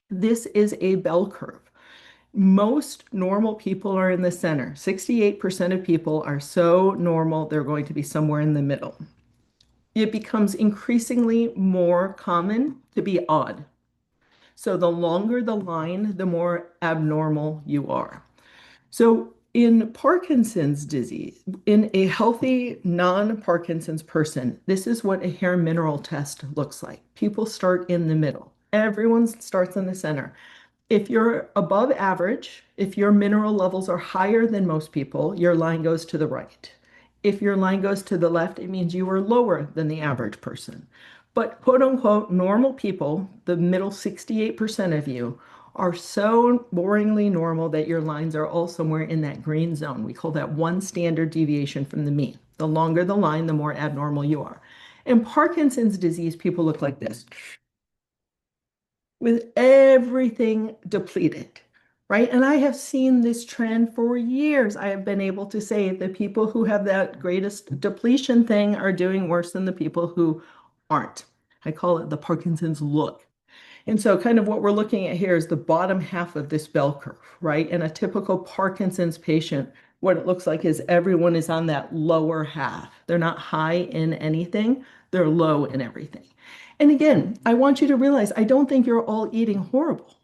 This is a bell curve. Most normal people are in the center. 68% of people are so normal, they're going to be somewhere in the middle. It becomes increasingly more common to be odd. So the longer the line, the more abnormal you are. So in Parkinson's disease, in a healthy non-Parkinson's person, this is what a hair mineral test looks like. People start in the middle. Everyone starts in the center. If you're above average, if your mineral levels are higher than most people, your line goes to the right. If your line goes to the left, it means you are lower than the average person. But quote unquote, normal people, the middle 68% of you, are so boringly normal that your lines are all somewhere in that green zone. We call that one standard deviation from the mean. The longer the line, the more abnormal you are. In Parkinson's disease, people look like this, with everything depleted, right? And I have seen this trend for years. I have been able to say the people who have that greatest depletion thing are doing worse than the people who aren't. I call it the Parkinson's look. And so kind of what we're looking at here is the bottom half of this bell curve, right? And a typical Parkinson's patient, what it looks like is everyone is on that lower half. They're not high in anything, they're low in everything. And again, I want you to realize I don't think you're all eating horrible.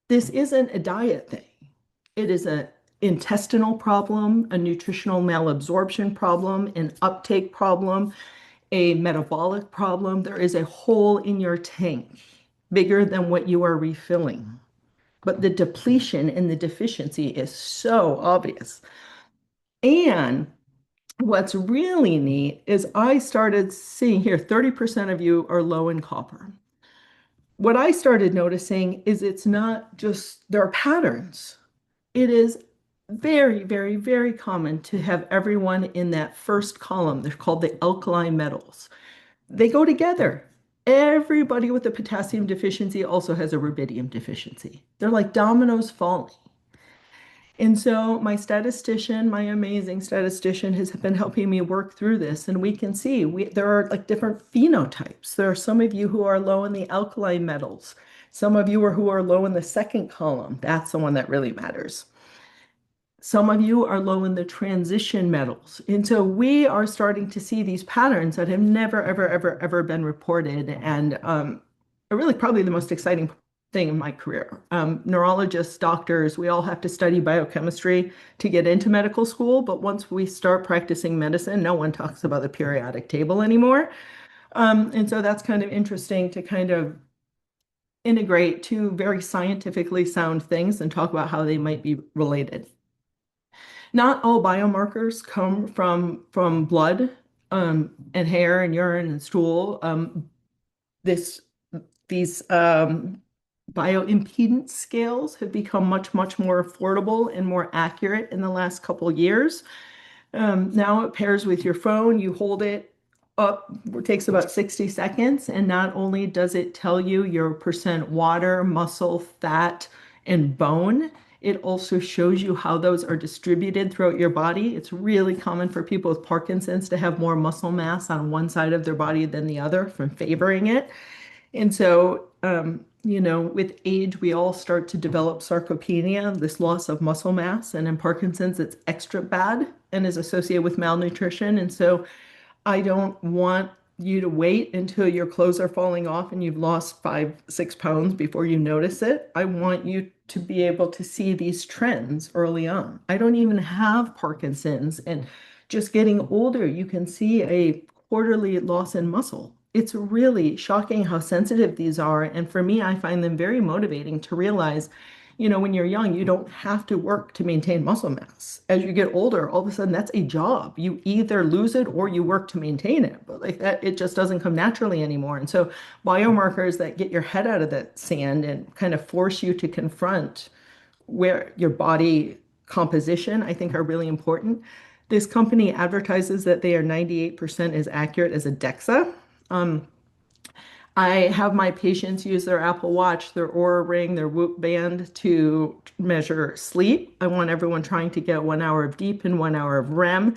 This isn't a diet thing. It is an intestinal problem, a nutritional malabsorption problem, an uptake problem, a metabolic problem. There is a hole in your tank bigger than what you are refilling. But the depletion and the deficiency is so obvious. And what's really neat is I started seeing here 30% of you are low in copper. What I started noticing is it's not just there are patterns. It is very, very, very common to have everyone in that first column. They're called the alkali metals. They go together. Everybody with a potassium deficiency also has a rubidium deficiency. They're like dominoes falling. And so my statistician, my amazing statistician, has been helping me work through this. And we can see there are like different phenotypes. There are some of you who are low in the alkali metals. Some of you who are low in the second column. That's the one that really matters. Some of you are low in the transition metals. And so we are starting to see these patterns that have never, ever, ever, ever been reported. And are really probably the most exciting thing in my career. Neurologists, doctors, we all have to study biochemistry to get into medical school. But once we start practicing medicine, no one talks about the periodic table anymore. And so that's kind of interesting to kind of integrate two very scientifically sound things and talk about how they might be related. Not all biomarkers come from blood and hair and urine and stool. These bioimpedance scales have become much, much more affordable and more accurate in the last couple of years. Now it pairs with your phone. You hold it up. It takes about 60 seconds. And not only does it tell you your percent water, muscle, fat, and bone, it also shows you how those are distributed throughout your body. It's really common for people with Parkinson's to have more muscle mass on one side of their body than the other from favoring it. And so With age, we all start to develop sarcopenia, this loss of muscle mass. And in Parkinson's, it's extra bad and is associated with malnutrition. And so I don't want you to wait until your clothes are falling off and you've lost 5, 6 pounds before you notice it. I want you to be able to see these trends early on. I don't even have Parkinson's, and just getting older, you can see a quarterly loss in muscle. It's really shocking how sensitive these are. And for me, I find them very motivating to realize, when you're young, you don't have to work to maintain muscle mass. As you get older, all of a sudden that's a job. You either lose it or you work to maintain it. But like that, it just doesn't come naturally anymore. And so biomarkers that get your head out of the sand and kind of force you to confront where your body composition, I think, are really important. This company advertises that they are 98% as accurate as a DEXA. Um, I have my patients use their Apple Watch, their Oura Ring, their Whoop band to measure sleep. I want everyone trying to get 1 hour of deep and 1 hour of REM.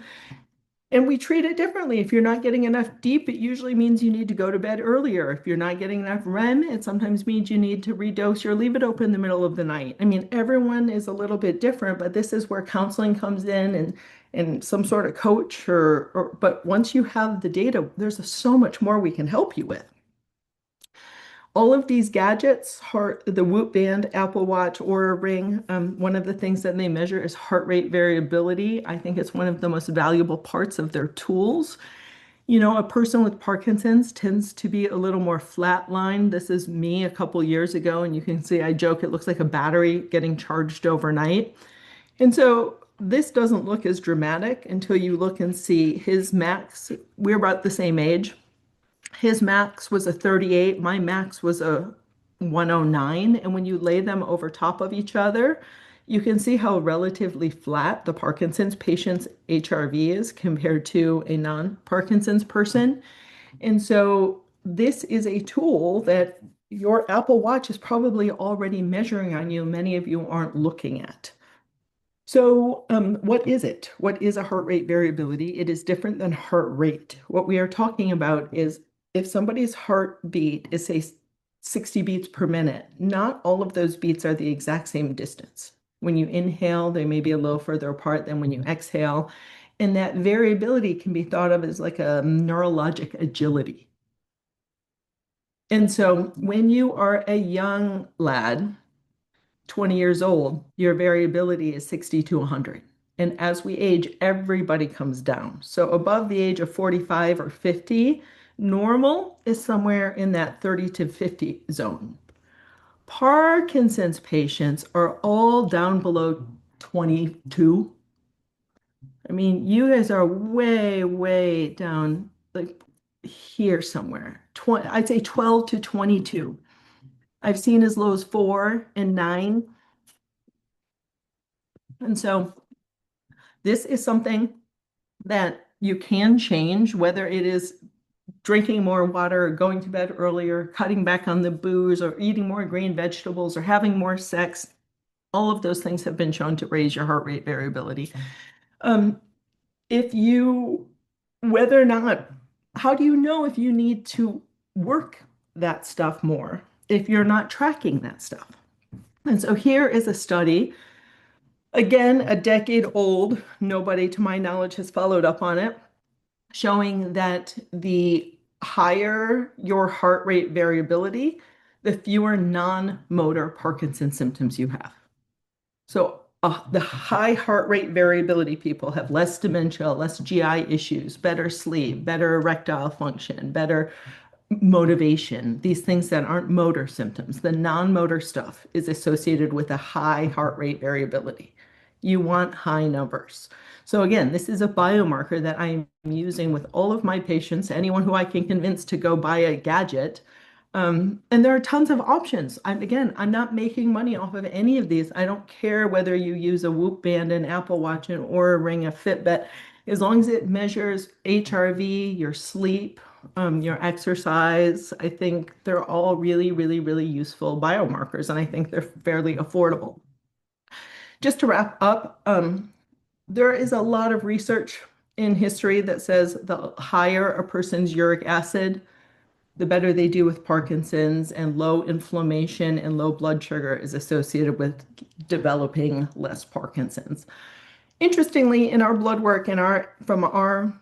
And we treat it differently. If you're not getting enough deep, it usually means you need to go to bed earlier. If you're not getting enough REM, it sometimes means you need to redose or leave it open in the middle of the night. I mean, everyone is a little bit different, but this is where counseling comes in and some sort of coach but once you have the data, there's so much more we can help you with. All of these gadgets, the Whoop band, Apple Watch, Oura Ring, one of the things that they measure is heart rate variability. I think it's one of the most valuable parts of their tools. A person with Parkinson's tends to be a little more flatline. This is me a couple years ago, and you can see I joke it looks like a battery getting charged overnight. And so this doesn't look as dramatic until you look and see his max. We're about the same age. His max was a 38. My max was a 109. And when you lay them over top of each other, you can see how relatively flat the Parkinson's patient's HRV is compared to a non-Parkinson's person. And so this is a tool that your Apple Watch is probably already measuring on you. Many of you aren't looking at. So, what is it? What is a heart rate variability? It is different than heart rate. What we are talking about is if somebody's heartbeat is, say, 60 beats per minute, not all of those beats are the exact same distance. When you inhale, they may be a little further apart than when you exhale. And that variability can be thought of as like a neurologic agility. And so when you are a young lad, 20 years old, your variability is 60 to 100. And as we age, everybody comes down. So above the age of 45 or 50, normal is somewhere in that 30 to 50 zone. Parkinson's patients are all down below 22. I mean, you guys are way, way down, like here somewhere. I'd say 12 to 22. I've seen as low as 4 and 9. And so this is something that you can change, whether it is drinking more water, or going to bed earlier, cutting back on the booze, or eating more green vegetables, or having more sex. All of those things have been shown to raise your heart rate variability. If you, whether or not, how do you know if you need to work that stuff more if you're not tracking that stuff? And so here is a study, again, a decade old, nobody to my knowledge has followed up on it, showing that the higher your heart rate variability, the fewer non-motor Parkinson symptoms you have. So the high heart rate variability people have less dementia, less GI issues, better sleep, better erectile function, better motivation, these things that aren't motor symptoms. The non-motor stuff is associated with a high heart rate variability. You want high numbers. So again, this is a biomarker that I'm using with all of my patients, anyone who I can convince to go buy a gadget. And there are tons of options. I'm not making money off of any of these. I don't care whether you use a Whoop band, an Apple Watch, an Oura Ring, a Fitbit, as long as it measures HRV, your sleep, your exercise. I think they're all really, really, really useful biomarkers, and I think they're fairly affordable. Just to wrap up, there is a lot of research in history that says the higher a person's uric acid, the better they do with Parkinson's, and low inflammation and low blood sugar is associated with developing less Parkinson's. Interestingly, in our blood work and from our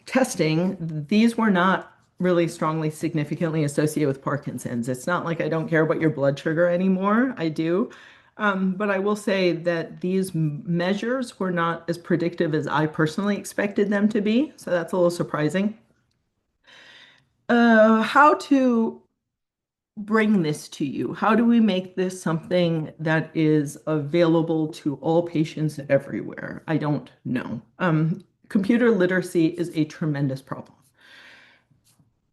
testing, these were not really strongly significantly associated with Parkinson's. It's not like I don't care about your blood sugar anymore. I do. But I will say that these measures were not as predictive as I personally expected them to be. So that's a little surprising. How to bring this to you? How do we make this something that is available to all patients everywhere? I don't know. Computer literacy is a tremendous problem.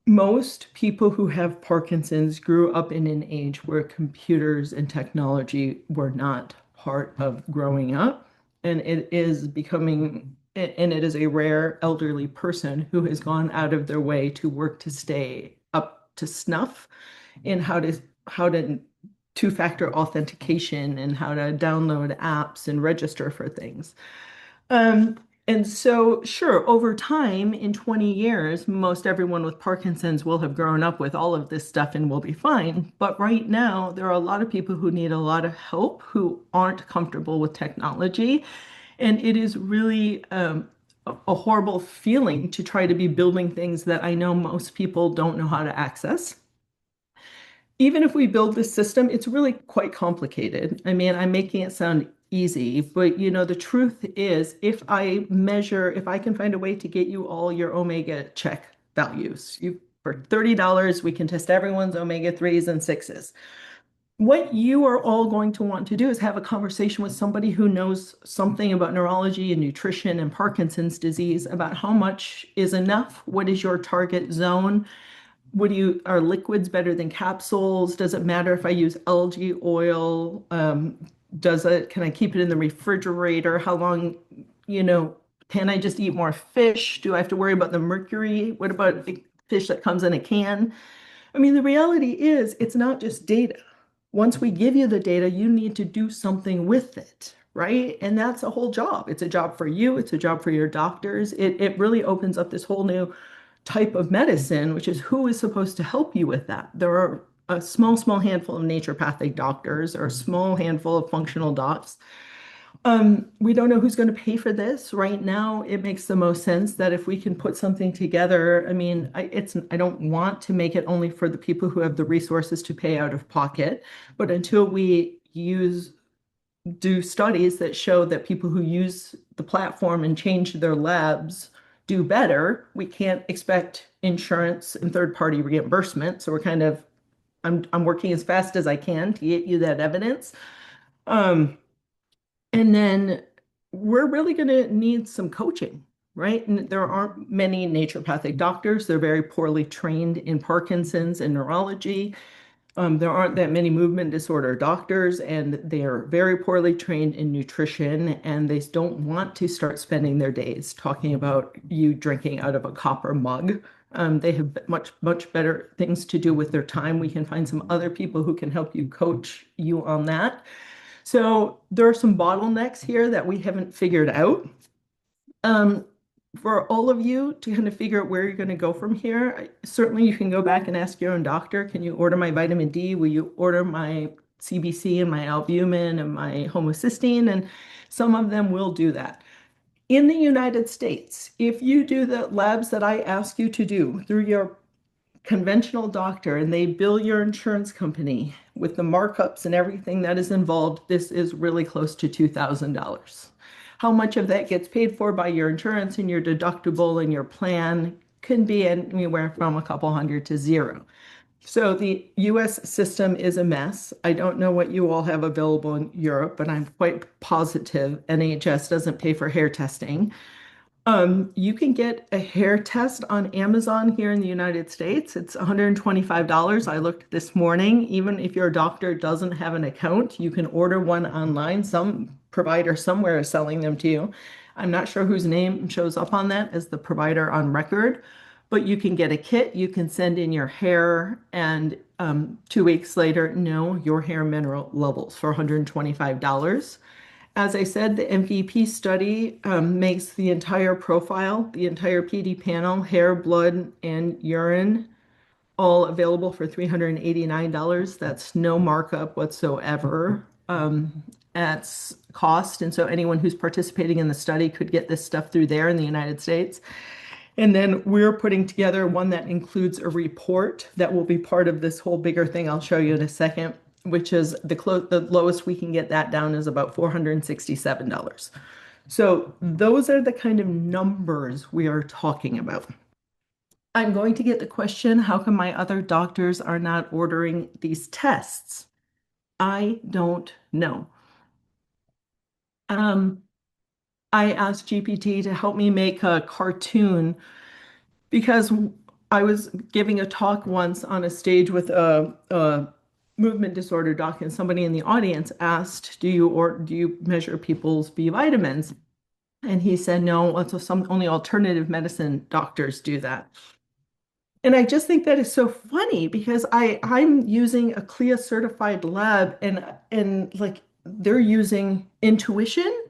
Most people who have Parkinson's grew up in an age where computers and technology were not part of growing up, and it is a rare elderly person who has gone out of their way to work to stay up to snuff in how to two-factor authentication and how to download apps and register for things. And so, sure, over time, in 20 years, most everyone with Parkinson's will have grown up with all of this stuff and will be fine. But right now, there are a lot of people who need a lot of help who aren't comfortable with technology. And it is really a horrible feeling to try to be building things that I know most people don't know how to access. Even if we build this system, it's really quite complicated. I mean, I'm making it sound easy, but the truth is, if I can find a way to get you all your omega check values, for $30, we can test everyone's omega 3s and 6s. What you are all going to want to do is have a conversation with somebody who knows something about neurology and nutrition and Parkinson's disease, about how much is enough, what is your target zone. Are liquids better than capsules? Does it matter if I use algae oil? Can I keep it in the refrigerator? How long, can I just eat more fish? Do I have to worry about the mercury? What about the fish that comes in a can? I mean, the reality is it's not just data. Once we give you the data, you need to do something with it, right? And that's a whole job. It's a job for you. It's a job for your doctors. It really opens up this whole new type of medicine, which is who is supposed to help you with that. There are a small handful of naturopathic doctors or a small handful of functional docs. We don't know who's going to pay for this. Right now, it makes the most sense that if we can put something together, I mean, I don't want to make it only for the people who have the resources to pay out of pocket, but until we do studies that show that people who use the platform and change their labs do better, we can't expect insurance and third-party reimbursement. So I'm working as fast as I can to get you that evidence. And then we're really going to need some coaching, right? And there aren't many naturopathic doctors. They're very poorly trained in Parkinson's and neurology. There aren't that many movement disorder doctors, and they are very poorly trained in nutrition, and they don't want to start spending their days talking about you drinking out of a copper mug. They have much better things to do with their time. We can find some other people who can help you, coach you on that. So there are some bottlenecks here that we haven't figured out. For all of you to kind of figure out where you're going to go from here, certainly you can go back and ask your own doctor, can you order my vitamin D? Will you order my CBC and my albumin and my homocysteine? And some of them will do that. In the United States, if you do the labs that I ask you to do through your conventional doctor and they bill your insurance company with the markups and everything that is involved, this is really close to $2,000. How much of that gets paid for by your insurance and your deductible and your plan can be anywhere from a couple hundred to zero. So the US system is a mess. I don't know what you all have available in Europe, but I'm quite positive NHS doesn't pay for hair testing. You can get a hair test on Amazon here in the United States. It's $125. I looked this morning. Even if your doctor doesn't have an account, you can order one online. Some provider somewhere is selling them to you. I'm not sure whose name shows up on that as the provider on record, but you can get a kit. You can send in your hair, and 2 weeks later, know your hair mineral levels for $125. As I said, the MVP study makes the entire profile, the entire PD panel, hair, blood, and urine all available for $389. That's no markup whatsoever at cost. And so anyone who's participating in the study could get this stuff through there in the United States. And then we're putting together one that includes a report that will be part of this whole bigger thing I'll show you in a second, which is the lowest we can get that down is about $467. So those are the kind of numbers we are talking about. I'm going to get the question, how come my other doctors are not ordering these tests? I don't know. I asked GPT to help me make a cartoon because I was giving a talk once on a stage with a movement disorder doc, and somebody in the audience asked, do you measure people's B vitamins? And he said, no, so only alternative medicine doctors do that. And I just think that is so funny because I'm using a CLIA certified lab and like they're using intuition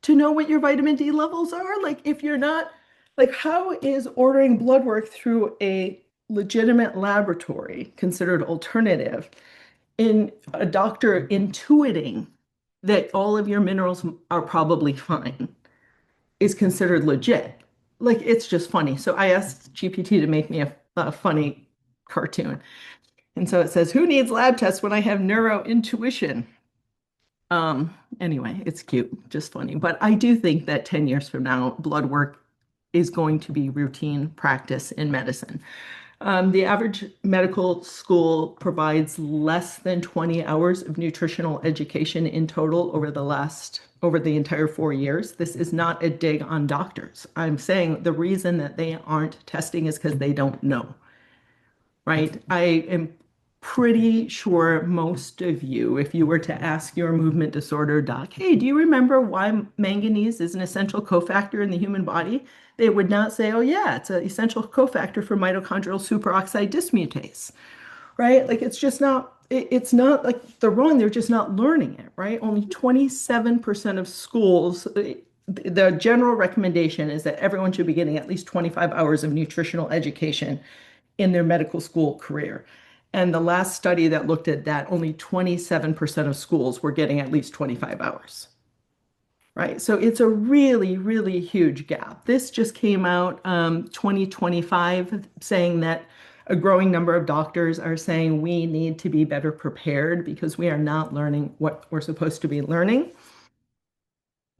to know what your vitamin D levels are. Like if you're not, like how is ordering blood work through a legitimate laboratory considered alternative in a doctor intuiting that all of your minerals are probably fine is considered legit? Like it's just funny. So I asked GPT to make me a funny cartoon. And so it says, who needs lab tests when I have neuro intuition? Anyway, it's cute, just funny. But I do think that 10 years from now, blood work is going to be routine practice in medicine. The average medical school provides less than 20 hours of nutritional education in total over the entire 4 years. This is not a dig on doctors. I'm saying the reason that they aren't testing is because they don't know, right? I am pretty sure most of you, if you were to ask your movement disorder doc, hey, do you remember why manganese is an essential cofactor in the human body? They would not say, oh yeah, it's an essential cofactor for mitochondrial superoxide dismutase, right? Like it's not like they're wrong, they're just not learning it, right? Only 27% of schools, the general recommendation is that everyone should be getting at least 25 hours of nutritional education in their medical school career. And the last study that looked at that, only 27% of schools were getting at least 25 hours, right? So it's a really, really huge gap. This just came out 2025 saying that a growing number of doctors are saying we need to be better prepared because we are not learning what we're supposed to be learning.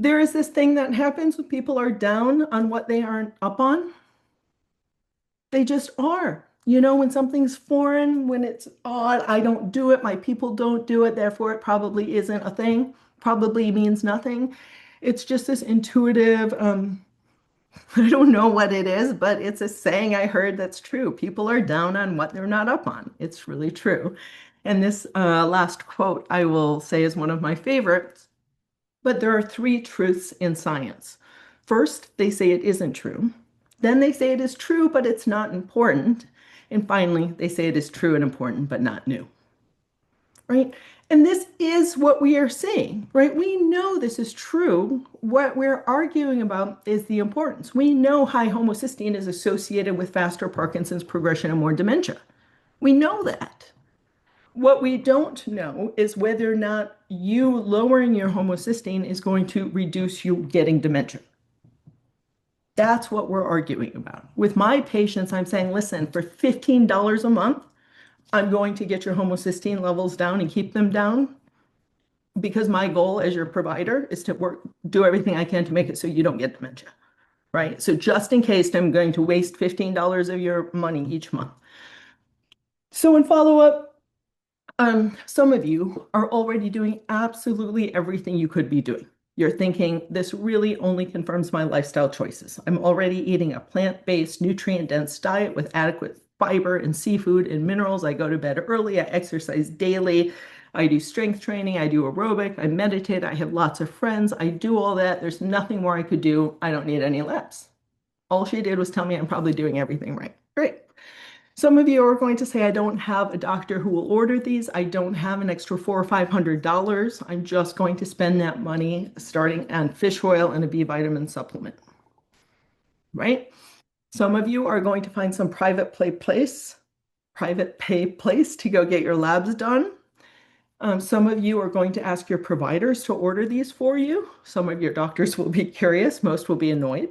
There is this thing that happens when people are down on what they aren't up on. They just are. You know, when something's foreign, when it's odd, I don't do it, my people don't do it, therefore it probably isn't a thing, probably means nothing. It's just this intuitive, I don't know what it is, but it's a saying I heard that's true. People are down on what they're not up on. It's really true. And this last quote I will say is one of my favorites, but there are three truths in science. First, they say it isn't true. Then they say it is true, but it's not important. And finally, they say it is true and important, but not new. Right? And this is what we are seeing, right? We know this is true. What we're arguing about is the importance. We know high homocysteine is associated with faster Parkinson's progression and more dementia. We know that. What we don't know is whether or not you lowering your homocysteine is going to reduce you getting dementia. That's what we're arguing about. With my patients, I'm saying, listen, for $15 a month, I'm going to get your homocysteine levels down and keep them down because my goal as your provider is to do everything I can to make it so you don't get dementia, right? So just in case I'm going to waste $15 of your money each month. So in follow-up, some of you are already doing absolutely everything you could be doing. You're thinking, this really only confirms my lifestyle choices. I'm already eating a plant-based, nutrient-dense diet with adequate fiber and seafood and minerals. I go to bed early. I exercise daily. I do strength training. I do aerobic. I meditate. I have lots of friends. I do all that. There's nothing more I could do. I don't need any labs. All she did was tell me I'm probably doing everything right. Great. Some of you are going to say, I don't have a doctor who will order these. I don't have an extra $400 or $500. I'm just going to spend that money starting on fish oil and a B vitamin supplement, right? Some of you are going to find some private play place private pay place to go get your labs done. Some of you are going to ask your providers to order these for you. Some of your doctors will be curious. Most will be annoyed,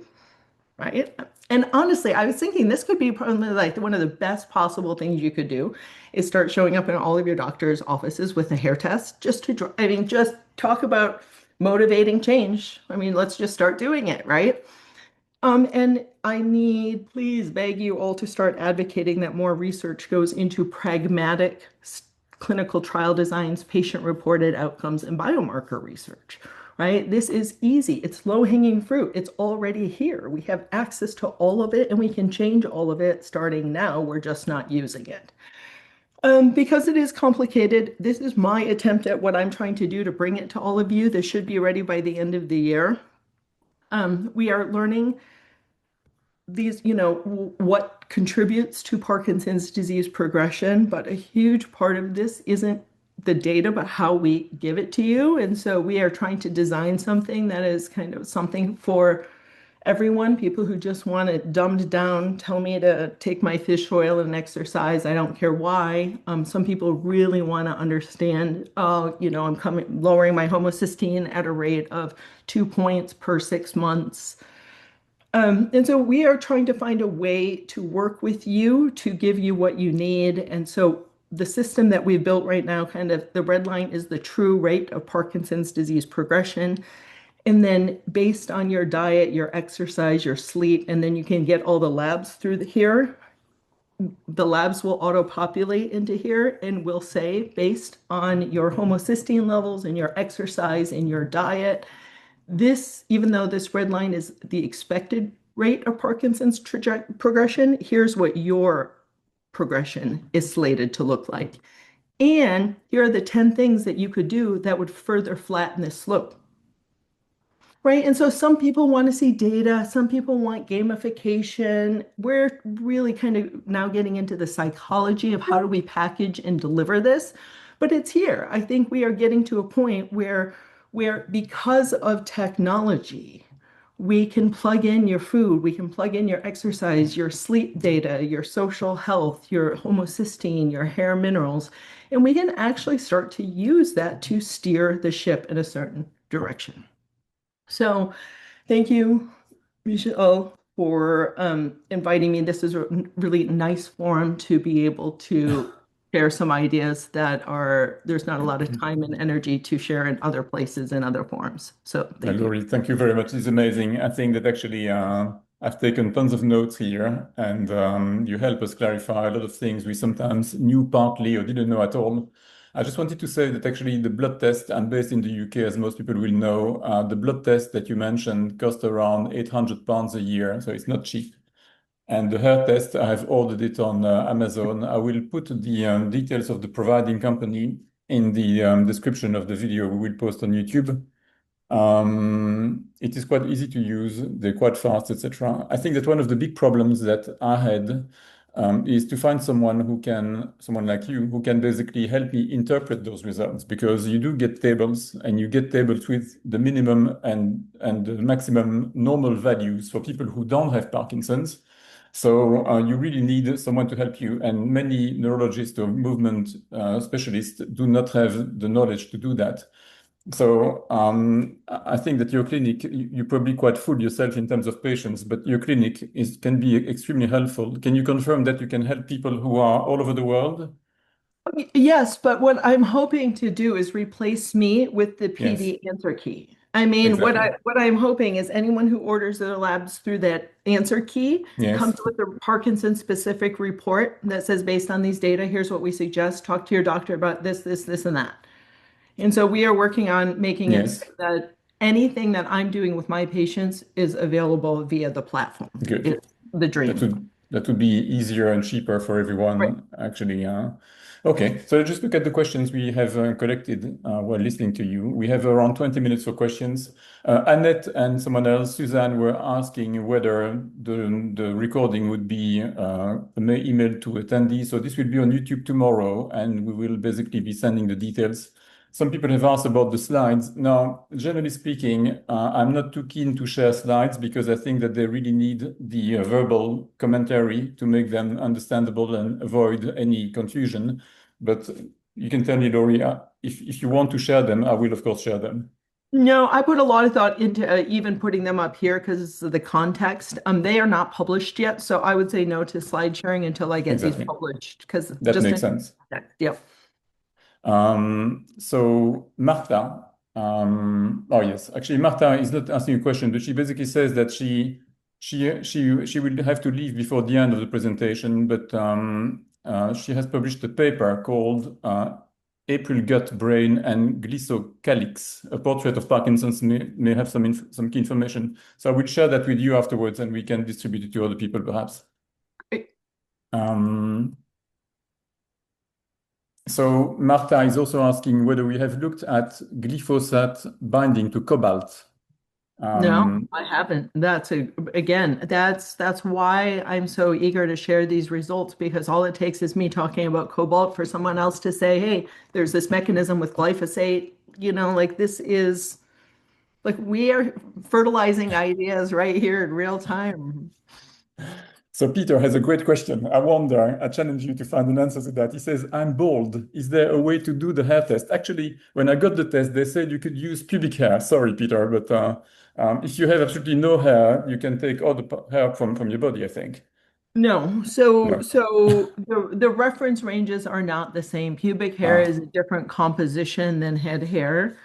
right? And honestly, I was thinking this could be probably like one of the best possible things you could do is start showing up in all of your doctor's offices with a hair test just to, I mean, just talk about motivating change. I mean, let's just start doing it, right? And I need, please beg you all to start advocating that more research goes into pragmatic clinical trial designs, patient-reported outcomes, and biomarker research, right? This is easy. It's low-hanging fruit. It's already here. We have access to all of it, and we can change all of it starting now. We're just not using it. Because it is complicated, this is my attempt at what I'm trying to do to bring it to all of you. This should be ready by the end of the year. We are learning these, what contributes to Parkinson's disease progression, but a huge part of this isn't the data, but how we give it to you. And so we are trying to design something that is kind of something for everyone, people who just want it dumbed down, tell me to take my fish oil and exercise. I don't care why. Some people really want to understand, I'm lowering my homocysteine at a rate of 2 points per 6 months. And so we are trying to find a way to work with you to give you what you need. And so the system that we've built right now, kind of the red line is the true rate of Parkinson's disease progression. And then based on your diet, your exercise, your sleep, and then you can get all the labs through here. The labs will auto-populate into here and will say, based on your homocysteine levels and your exercise and your diet, this, even though this red line is the expected rate of Parkinson's progression, here's what your progression is slated to look like. And here are the 10 things that you could do that would further flatten this slope. Right. And so some people want to see data, some people want gamification. We're really kind of now getting into the psychology of how do we package and deliver this. But it's here. I think we are getting to a point where because of technology, we can plug in your food, we can plug in your exercise, your sleep data, your social health, your homocysteine, your hair minerals, and we can actually start to use that to steer the ship in a certain direction. So thank you, Michel, for inviting me. This is a really nice forum to be able to share some ideas that there's not a lot of time and energy to share in other places and other forums. So thank you. Laurie, thank you very much. It's amazing. I think that actually I've taken tons of notes here, and you help us clarify a lot of things we sometimes knew partly or didn't know at all. I just wanted to say that actually the blood test, I'm based in the UK, as most people will know. The blood test that you mentioned cost around £800 a year, so it's not cheap. And the hair test, I have ordered it on Amazon. I will put the details of the providing company in the description of the video we will post on YouTube. It is quite easy to use, they're quite fast, etc. I think that one of the big problems that I had is to find someone like you, who can basically help me interpret those results, because you do get tables, and you get tables with the minimum and the maximum normal values for people who don't have Parkinson's. So you really need someone to help you, and many neurologists or movement specialists do not have the knowledge to do that. So I think that your clinic, you're probably quite full yourself in terms of patients, but your clinic can be extremely helpful. Can you confirm that you can help people who are all over the world? Yes, but what I'm hoping to do is replace me with the Yes, PD answer key. I mean, exactly. what I'm hoping is anyone who orders their labs through that answer key comes Yes, with a Parkinson specific report that says, based on these data, here's what we suggest. Talk to your doctor about this, this, this, and that. And so we are working on making it so yes, that anything that I'm doing with my patients is available via the platform. good. It's the That dream. would be easier and cheaper for Right. everyone, actually. Okay, so just look at the questions we have collected while listening to you. We have around 20 minutes for questions. Annette and someone else, Suzanne, were asking whether the recording would be emailed to attendees. So this will be on YouTube tomorrow, and we will basically be sending the details Some people have asked about the slides. Now, generally speaking, I'm not too keen to share slides because I think that they really need the verbal commentary to make them understandable and avoid any confusion. But you can tell me, Laurie, if you want to share them, I will, of course, share them. No, I put a lot of thought into even putting them up here because of the context. They are not published yet, so I would say no to slide sharing until I get these Exactly. published because That just makes in sense. context. Yep. So Marta, oh yes, actually Marta is not asking a question, but she basically says that she will have to leave before the end of the presentation, but she has published a paper called April Gut, Brain, and Glycocalyx, a portrait of Parkinson's may have some key information. So I will share that with you afterwards, and we can distribute it to other people perhaps. Great. So Marta is also asking whether we have looked at glyphosate binding to cobalt. No, I haven't. That's why I'm so eager to share these results because all it takes is me talking about cobalt for someone else to say, hey, there's this mechanism with glyphosate, like this is like we are fertilizing ideas right here in real time. So Peter has a great question. I challenge you to find an answer to that. He says, I'm bald. Is there a way to do the hair test? Actually, when I got the test, they said you could use pubic hair. Sorry, Peter, but if you have absolutely no hair, you can take all the hair from your body, I think. No, so No. so the reference ranges are not the same. Pubic hair is Ah, a different composition than head hair.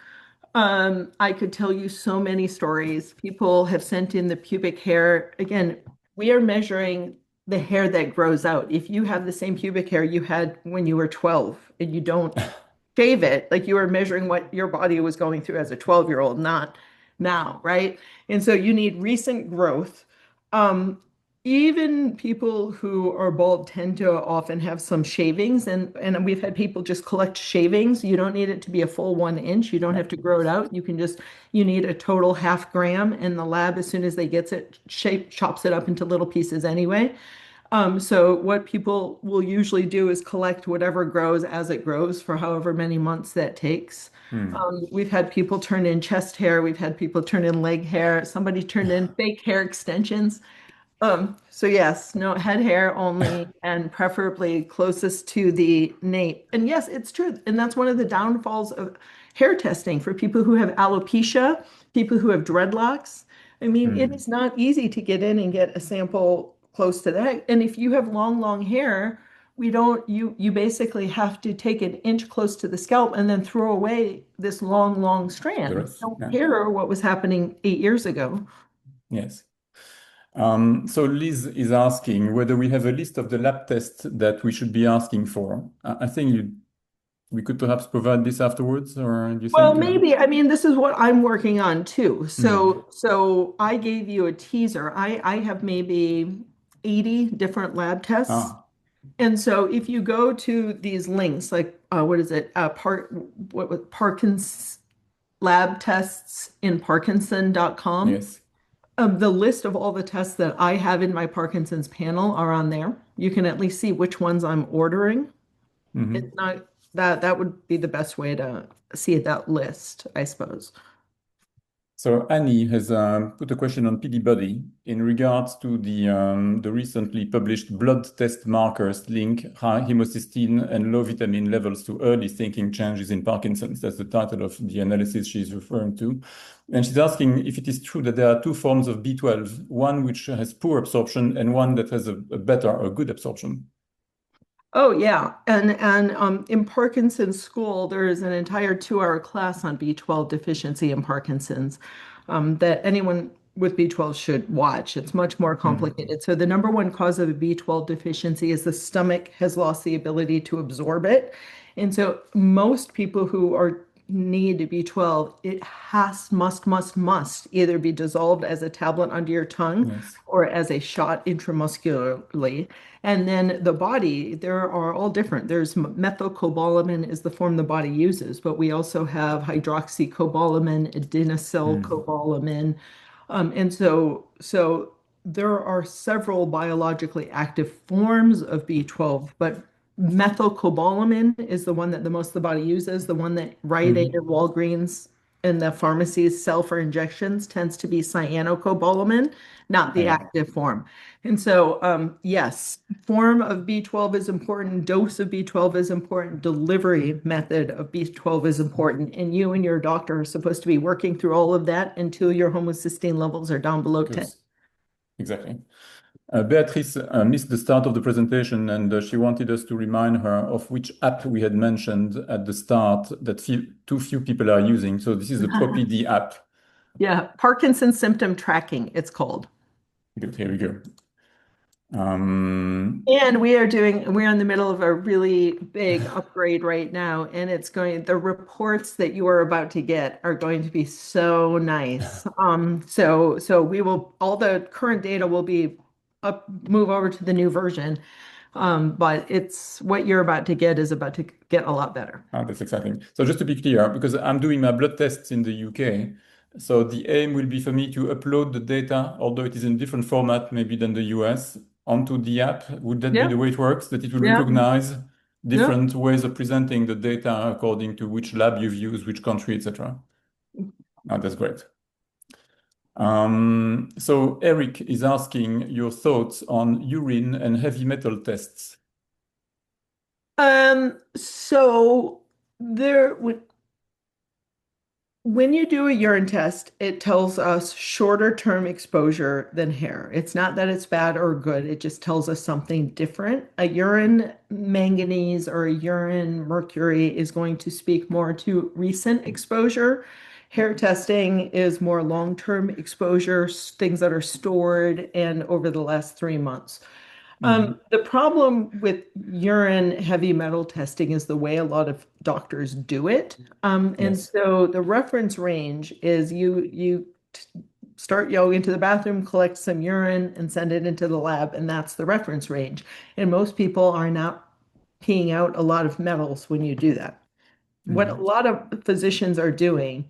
I could tell you so many stories. People have sent in the pubic hair. Again, we are measuring the hair that grows out. If you have the same pubic hair you had when you were 12 and you don't shave it, like you are measuring what your body was going through as a 12-year-old, not now, right? And so you need recent growth. Um, Even people who are bald tend to often have some shavings, and we've had people just collect shavings. You don't need it to be a full 1 inch. You don't have to grow it out. You need a total half gram, and the lab, as soon as they gets it, chops it up into little pieces anyway. So what people will usually do is collect whatever grows as it grows for however many months that takes. hmm. We've had people turn in chest hair. We've had people turn in leg hair. Somebody turned in fake hair extensions. So yes, no head hair only, and preferably closest to the nape. And yes, it's true. And that's one of the downfalls of hair testing for people who have alopecia, people who have dreadlocks. I mean, it Hmm. is not easy to get in and get a sample close to that. And if you have long, long hair, we don't, you basically have to take an inch close to the scalp and then throw away this long, long The strand. We rest, don't yeah. care what was happening 8 years ago. Yes. So Liz is asking whether we have a list of the lab tests that we should be asking for. I think we could perhaps provide this afterwards, or do you Well, think? maybe. I mean, this is what I'm working on too. Hmm. So I gave you a teaser. I have maybe 80 different lab tests. Ah, And so if you go to these links, like what is it? What was Parkinson's lab tests in Parkinson.com. yes. The list of all the tests that I have in my Parkinson's panel are on there. You can at least see which ones I'm ordering. It's Hmm. not that would be the best way to see that list, I suppose. So Annie has put a question on PD-Body in regards to the recently published blood test markers link high homocysteine and low vitamin levels to early thinking changes in Parkinson's. That's the title of the analysis she's referring to. And she's asking if it is true that there are two forms of B12, one which has poor absorption and one that has a better or good absorption. Oh yeah, and in Parkinson's school, there is an entire 2-hour class on B12 deficiency in Parkinson's that anyone with B12 should watch. It's much more Hmm. complicated. So the number one cause of a B12 deficiency is the stomach has lost the ability to absorb it, and so most people who are need B12, it must either be dissolved as a tablet under your tongue Yes. or as a shot intramuscularly. And then the body, there are all different. There's methylcobalamin is the form the body uses, but we also have hydroxycobalamin, Hmm. adenylcobalamin. And so there are several biologically active forms of B12, but Methylcobalamin is the one that the most of the body uses. The one that Rite Aid and Walgreens and the pharmacies sell for injections tends to be cyanocobalamin, not the Yeah. active form. And so, yes, form of B12 is important, dose of B12 is important, delivery method of B12 is important, and you and your doctor are supposed to be working through all of that until your homocysteine levels are down below 10. Because exactly. Beatrice missed the start of the presentation, and she wanted us to remind her of which app we had mentioned at the start that too few people are using. So this is the ProPD app. Yeah, Parkinson's symptom tracking, it's called. Good, here we go. And we're in the middle of a really big upgrade right now, and the reports that you are about to get are going to be so nice. So all the current data will be move over to the new version. But what you're about to get is about to get a lot better. That's exciting. So just to be clear, because I'm doing my blood tests in the UK, so the aim will be for me to upload the data, although it is in different format maybe than the US, onto the app. Would that be Yeah, the way it works? That it will yeah, recognize yeah. different ways of presenting the data according to which lab you've used, which country, etc. That's great. So Eric is asking your thoughts on urine and heavy metal tests. So there, when you do a urine test, it tells us shorter term exposure than hair. It's not that it's bad or good, it just tells us something different. A urine manganese or a urine mercury is going to speak more to recent exposure. Hair testing is more long-term exposure, things that are stored and over the last 3 months. The problem with urine heavy metal testing is the way a lot of doctors do it. And Yes. so the reference range is start going into the bathroom, collect some urine, and send it into the lab, and that's the reference range. And most people are not peeing out a lot of metals when you do that. What a lot of physicians are doing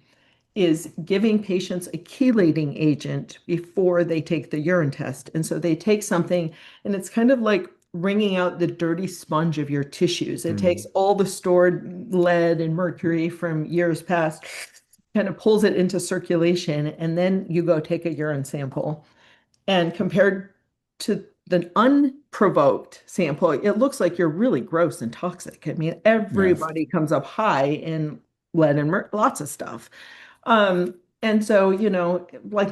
is giving patients a chelating agent before they take the urine test. And so they take something, and it's kind of like wringing out the dirty sponge of your tissues. It takes all the stored lead and mercury from years past, kind of pulls it into circulation, and then you go take a urine sample. And compared to the unprovoked sample, it looks like you're really gross and toxic. I mean, Yes. everybody comes up high in lead and lots of stuff. And so, like,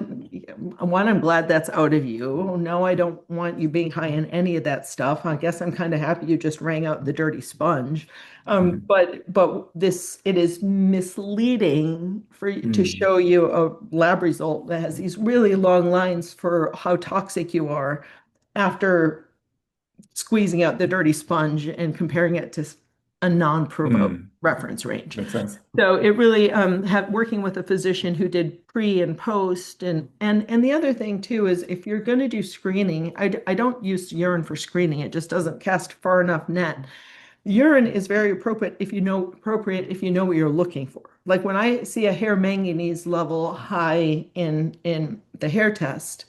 one, I'm glad that's out of you. No, I don't want you being high in any of that stuff. I guess I'm kind of happy you just rang out the dirty sponge. But it is misleading to show you a lab result that has these really long lines for how toxic you are after squeezing out the dirty sponge and comparing it to a non-provoked reference range. Makes sense. So it really working with a physician who did pre and post and the other thing too is if you're going to do screening, I don't use urine for screening. It just doesn't cast far enough net. Urine is very appropriate if you know what you're looking for. Like when I see a hair manganese level high in the hair test,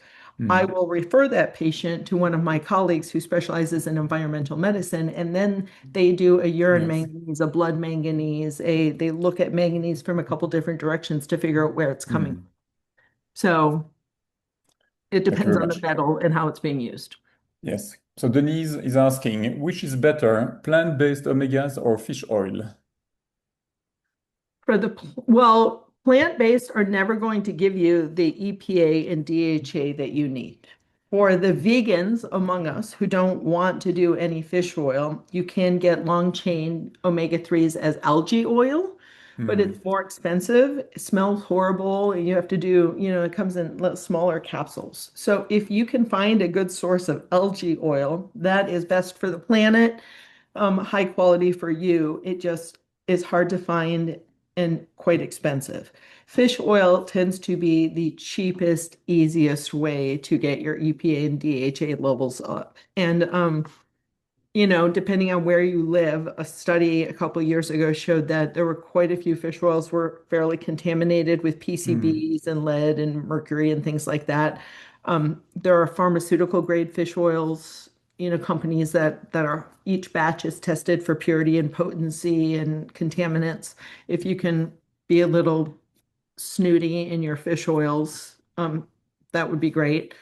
I will refer that patient to one of my colleagues who specializes in environmental medicine, and then they do a urine Yes. manganese, a blood manganese, they look at manganese from a couple different directions to figure out where it's coming. So it Thank you depends very on the much. metal and how it's being used. Yes. So Denise is asking, which is better, plant-based omegas or fish oil? Well, plant-based are never going to give you the EPA and DHA that you need. For the vegans among us who don't want to do any fish oil, you can get long-chain omega-3s as algae oil, but it's more expensive. It smells horrible. You have to do, it comes in smaller capsules. So if you can find a good source of algae oil, that is best for the planet, high quality for you. It just is hard to find and quite expensive. Fish oil tends to be the cheapest, easiest way to get your EPA and DHA levels up. And depending on where you live, a study a couple of years ago showed that there were quite a few fish oils were fairly contaminated with PCBs and lead and mercury and things like that. There are pharmaceutical grade fish oils companies that are each batch is tested for purity and potency and contaminants. If you can be a little snooty in your fish oils, that would be great.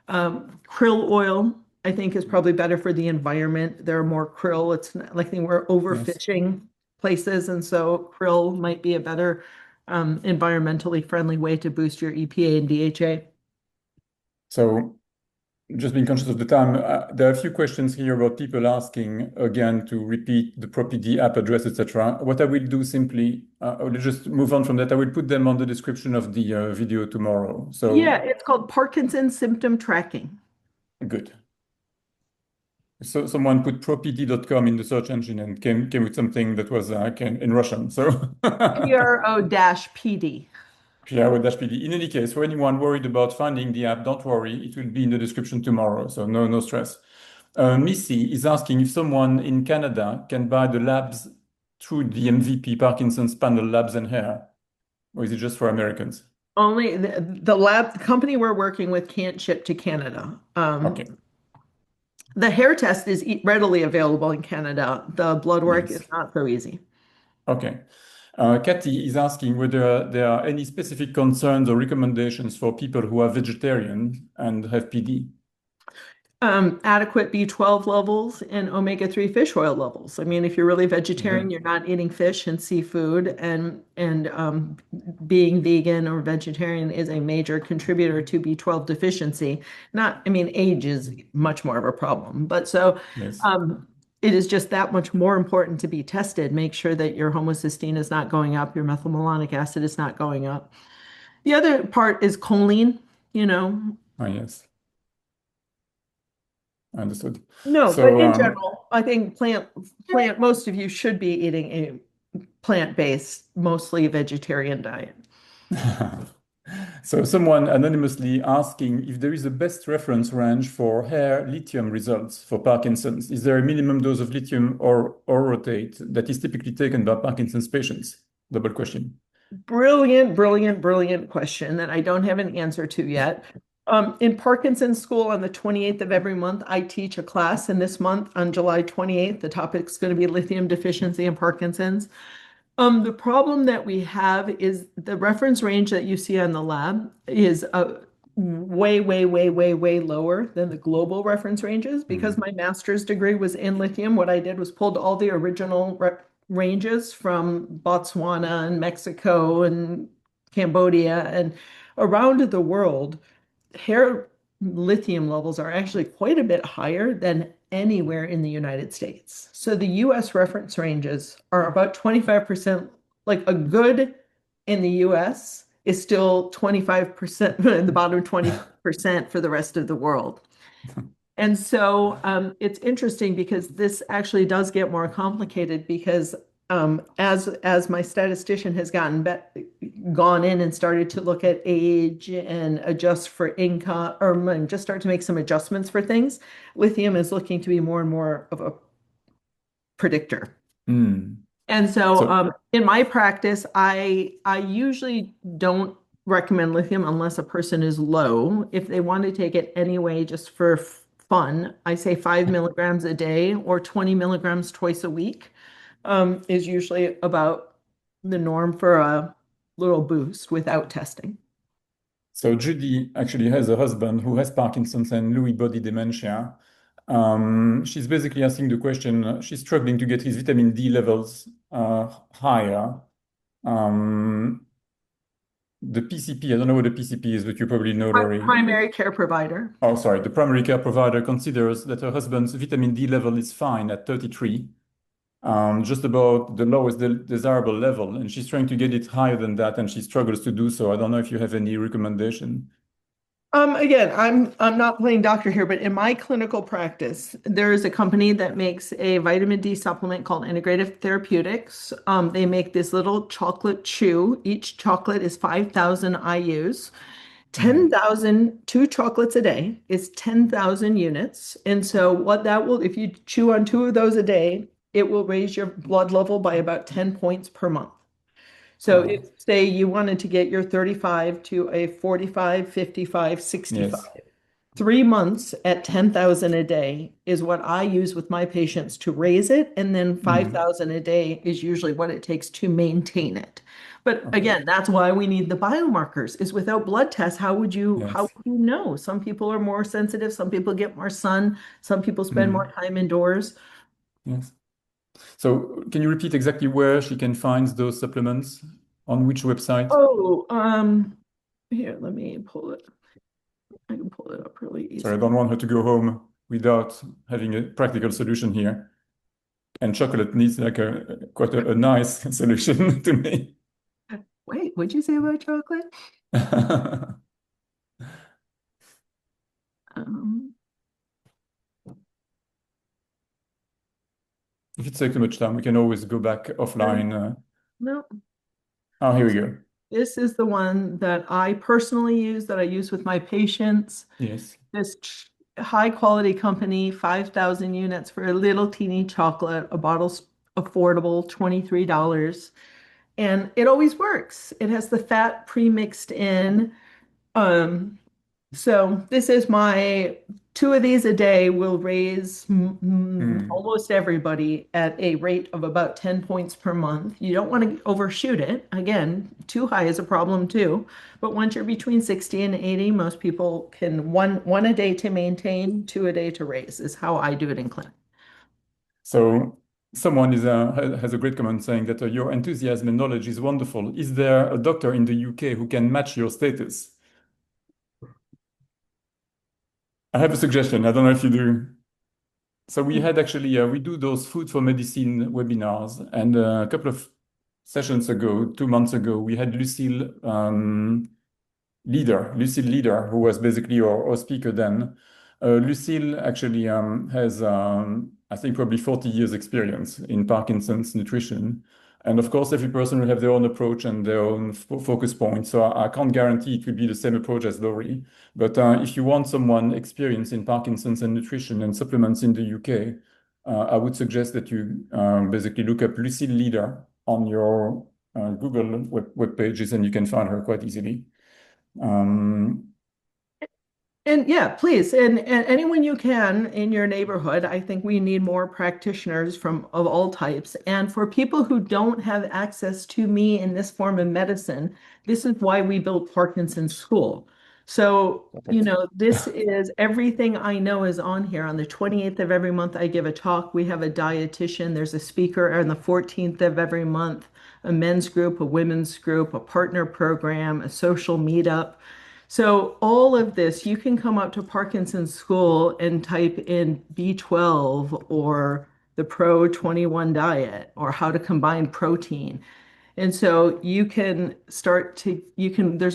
Krill oil, I think, is probably better for the environment. There are more krill. It's not like we're Yes. overfishing places, and so krill might be a better environmentally friendly way to boost your EPA and DHA. So just being conscious of the time, there are a few questions here about people asking again to repeat the ProPD app address, etc. What I will do simply, I will just move on from that. I will put them on the description of the video tomorrow. Yeah, So it's called Parkinson's symptom tracking. good. So someone put propd.com in the search engine and came with something that was in Russian. So PRO-PD. PRO-PD. In any case, for anyone worried about finding the app, don't worry. It will be in the description tomorrow. So no stress. Missy is asking if someone in Canada can buy the labs through the MVP Parkinson's panel labs and hair, or is it just for Americans? Only the company we're working with can't ship to Canada. Okay. The hair test is readily available in Canada. The blood work is Yes. not so easy. Okay. Kathy is asking whether there are any specific concerns or recommendations for people who are vegetarian and have PD. Adequate B12 levels and omega-3 fish oil levels. I mean, if you're really vegetarian, Mhm. you're not eating fish and seafood, and being vegan or vegetarian is a major contributor to B12 deficiency. Not, I mean, age is much more of a problem, but so Yes. um, it is just that much more important to be tested. Make sure that your homocysteine is not going up, your methylmalonic acid is not going up. The other part is choline, you know. Ah, yes. Understood. No, but So, in general, I think most of you should be eating a plant-based, mostly vegetarian diet. so someone anonymously asking if there is a best reference range for hair lithium results for Parkinson's. Is there a minimum dose of lithium or orotate that is typically taken by Parkinson's patients? Double question. Brilliant, brilliant, brilliant question that I don't have an answer to yet. In Parkinson's school on the 28th of every month, I teach a class, and this month on July 28th, the topic's going to be lithium deficiency in Parkinson's. The problem that we have is the reference range that you see on the lab is way, way, way, way, way lower than the global reference ranges. Because Mhm. my master's degree was in lithium, what I did was pulled all the original ranges from Botswana and Mexico and Cambodia and around the world. Hair lithium levels are actually quite a bit higher than anywhere in the United States. So the US reference ranges are about 25%, like a good in the US is still 25%, in the bottom 20% for the rest of the world. And so it's interesting because this actually does get more complicated because as my statistician has gone in and started to look at age and adjust for income or just start to make some adjustments for things, lithium is looking to be more and more of a predictor. Mm. And so So, in my practice, I usually don't recommend lithium unless a person is low. If they want to take it anyway, just for fun, I say 5 milligrams a day or 20 milligrams twice a week is usually about the norm for a little boost without testing. so Judy actually has a husband who has Parkinson's and Lewy body dementia. She's basically asking the question, she's struggling to get his vitamin D levels higher. Um, the PCP, I don't know what the PCP is, but you probably know, Laurie. Primary care provider. Oh, sorry. The primary care provider considers that her husband's vitamin D level is fine at 33, just about the lowest desirable level, and she's trying to get it higher than that, and she struggles to do so. I don't know if you have any recommendation. Again, I'm not playing doctor here, but in my clinical practice, there is a company that makes a vitamin D supplement called Integrative Therapeutics. They make this little chocolate chew. Each chocolate is 5,000 IUs. Mm. 10,000, two chocolates a day is 10,000 units. And so what that will, if you chew on two of those a day, it will raise your blood level by about 10 points per month. So if, Wow. say, you wanted to get your 35 to a 45, 55, Yes. 65, 3 months at 10,000 a day is what I use with my patients to raise it, and then Mm. 5,000 a day is usually what it takes to maintain it. But Okay. again, that's why we need the biomarkers. Is without blood tests, how Yes. would you know? Some people are more sensitive, some people get more sun, some people spend more Mm. time indoors. Yes. So can you repeat exactly where she can find those supplements? On which website? Oh, here, let me pull it. I can pull it up really Sorry, I easy. don't want her to go home without having a practical solution here. And chocolate needs like a quite a nice solution to me. Wait, what'd you say about chocolate? Um, If it takes too much time, we can always go back offline. no, Oh, here we go. this is the one that I personally use, that I use with my patients. Yes. This high quality company, 5,000 units for a little teeny chocolate. A bottle's affordable, $23. And it always works. It has the fat pre-mixed in. Um, So this is my two of these a day will raise Mm. almost everybody at a rate of about 10 points per month. You don't want to overshoot it. Again, too high is a problem too. But once you're between 60 and 80, most people can one a day to maintain, two a day to raise is how I do it in clinic. So someone has a great comment saying that your enthusiasm and knowledge is wonderful. Is there a doctor in the UK who can match your status? I have a suggestion. I don't know if you do. So we had actually we do those food for medicine webinars, and a couple of sessions ago, 2 months ago, we had Lucille Leader, who was basically our speaker then. Lucille actually has, I think, probably 40 years experience in Parkinson's nutrition. And of course, every person will have their own approach and their own focus point. So I can't guarantee it will be the same approach as Laurie. But if you want someone experienced in Parkinson's and nutrition and supplements in the UK, I would suggest that you basically look up Lucille Leader on your Google web pages, and you can find her quite easily. Um, And yeah, please, and anyone you can in your neighborhood. I think we need more practitioners from of all types. And for people who don't have access to me in this form of medicine, this is why we built Parkinson's School. So, Perfect. this is everything I know is on here. On the 28th of every month, I give a talk. We have a dietitian. There's a speaker on the 14th of every month, a men's group, a women's group, a partner program, a social meetup. So all of this, you can come up to Parkinson's School and type in B12 or the Pro 21 diet or how to combine protein. And so there's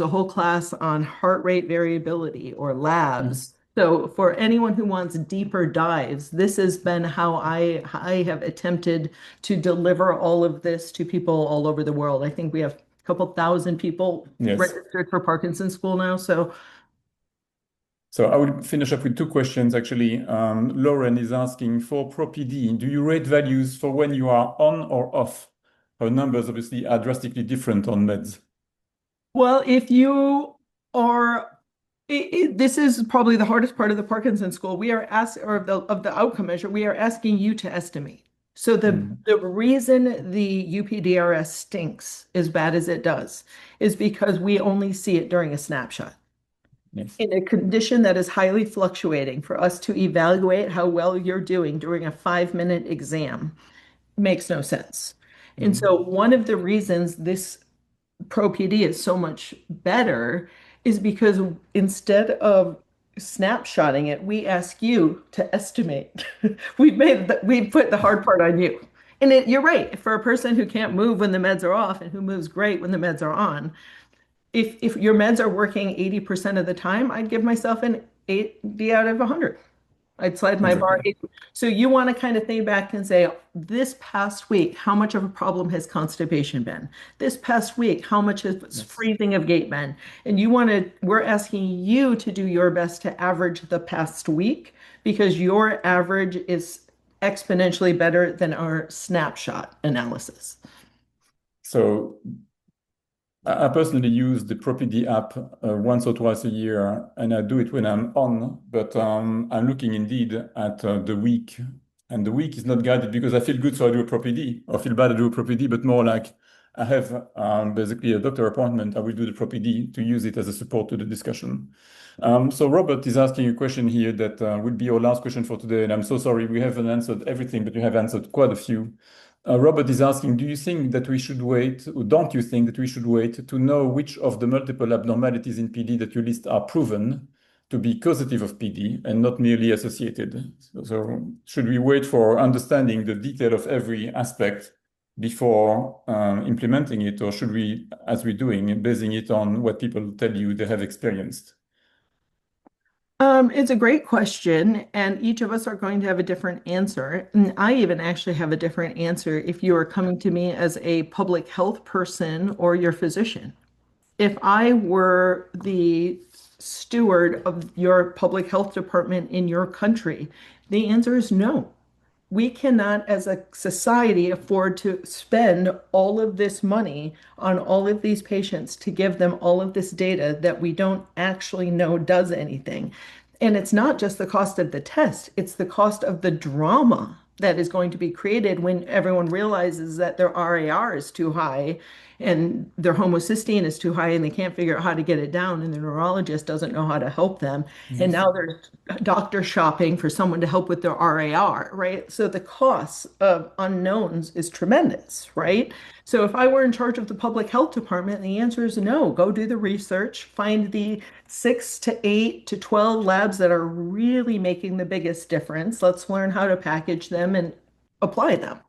a whole class on heart rate variability or labs. Yes. So for anyone who wants deeper dives, this has been how I have attempted to deliver all of this to people all over the world. I think we have a couple thousand people Yes. registered for Parkinson's School now. So, So I will finish up with two questions, actually. Lauren is asking for ProPD, do you rate values for when you are on or off? Her numbers obviously are drastically different on meds. well, if you are, this is probably the hardest part of the Parkinson School. We are asked, or of the outcome measure, we are asking you to estimate. So the Mm. the reason the UPDRS stinks as bad as it does is because we only see it during a snapshot. Yes. In a condition that is highly fluctuating, for us to evaluate how well you're doing during a 5-minute exam makes no sense. And Mm. so one of the reasons this Pro PD is so much better is because instead of snapshotting it, we ask you to estimate. We put the hard part on you. And you're right. For a person who can't move when the meds are off and who moves great when the meds are on, if your meds are working 80% of the time, I'd give myself an 80 out of 100. I'd slide my bar. Exactly. So you want to kind of think back and say, this past week, how much of a problem has constipation been? This past week, how much has Yes. freezing of gait been? And we're asking you to do your best to average the past week because your average is exponentially better than our snapshot analysis. So I personally use the ProPD app once or twice a year, and I do it when I'm on, but I'm looking indeed at the week. And the week is not guided because I feel good, so I do a ProPD, or feel bad, I do a ProPD, but more like I have basically a doctor appointment, I will do the ProPD to use it as a support to the discussion. So Robert is asking a question here that will be our last question for today, and I'm so sorry we haven't answered everything, but you have answered quite a few. Robert is asking, do you think that we should wait, or don't you think that we should wait to know which of the multiple abnormalities in PD that you list are proven to be causative of PD and not merely associated? So should we wait for understanding the detail of every aspect before implementing it, or should we, as we're doing, basing it on what people tell you they have experienced? It's a great question, and each of us are going to have a different answer. And I even actually have a different answer if you are coming to me as a public health person or your physician. If I were the steward of your public health department in your country, the answer is no. We cannot, as a society, afford to spend all of this money on all of these patients to give them all of this data that we don't actually know does anything. And it's not just the cost of the test, it's the cost of the drama that is going to be created when everyone realizes that their RAR is too high and their homocysteine is too high and they can't figure out how to get it down and the neurologist doesn't know how to help them. And Yes. now they're doctor shopping for someone to help with their RAR, right? So the cost of unknowns is tremendous, right? So if I were in charge of the public health department, the answer is no. Go do the research, find the 6 to 8 to 12 labs that are really making the biggest difference. Let's learn how to package them and apply them,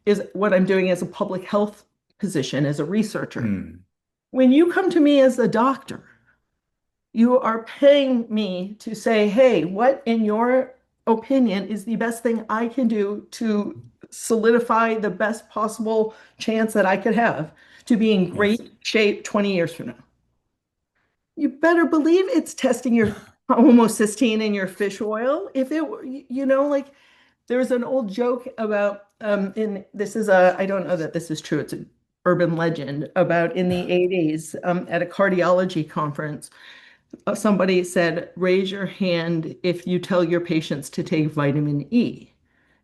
is what I'm doing as a public health position, as a researcher. Hmm. When you come to me as a doctor, you are paying me to say, hey, what in your opinion is the best thing I can do to solidify the best possible chance that I could have to be in Yes. great shape 20 years from now? You better believe it's testing your homocysteine in your fish oil. If it were, like there's an old joke about, I don't know that this is true, it's an urban legend about in the 80s at a cardiology conference. Somebody said, raise your hand if you tell your patients to take vitamin E.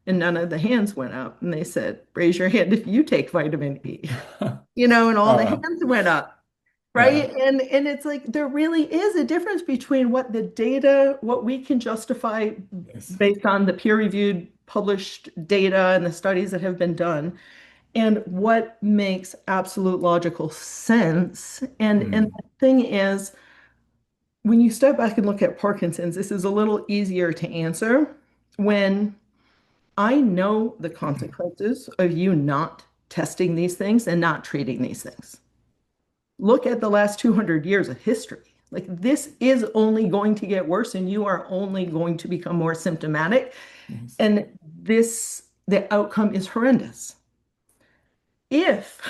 And none of the hands went up. And they said, raise your hand if you take vitamin E. And all the Ah, hands went up. yeah. Right. And it's like there really is a difference between what the data, what we can justify Yes. based on the peer-reviewed published data and the studies that have been done, and what makes absolute logical sense. And Hmm. the thing is, when you step back and look at Parkinson's, this is a little easier to answer when I know the consequences of you not testing these things and not treating these things. Look at the last 200 years of history. Like this is only going to get worse, and you are only going to become more symptomatic. Yes. And the outcome is horrendous. If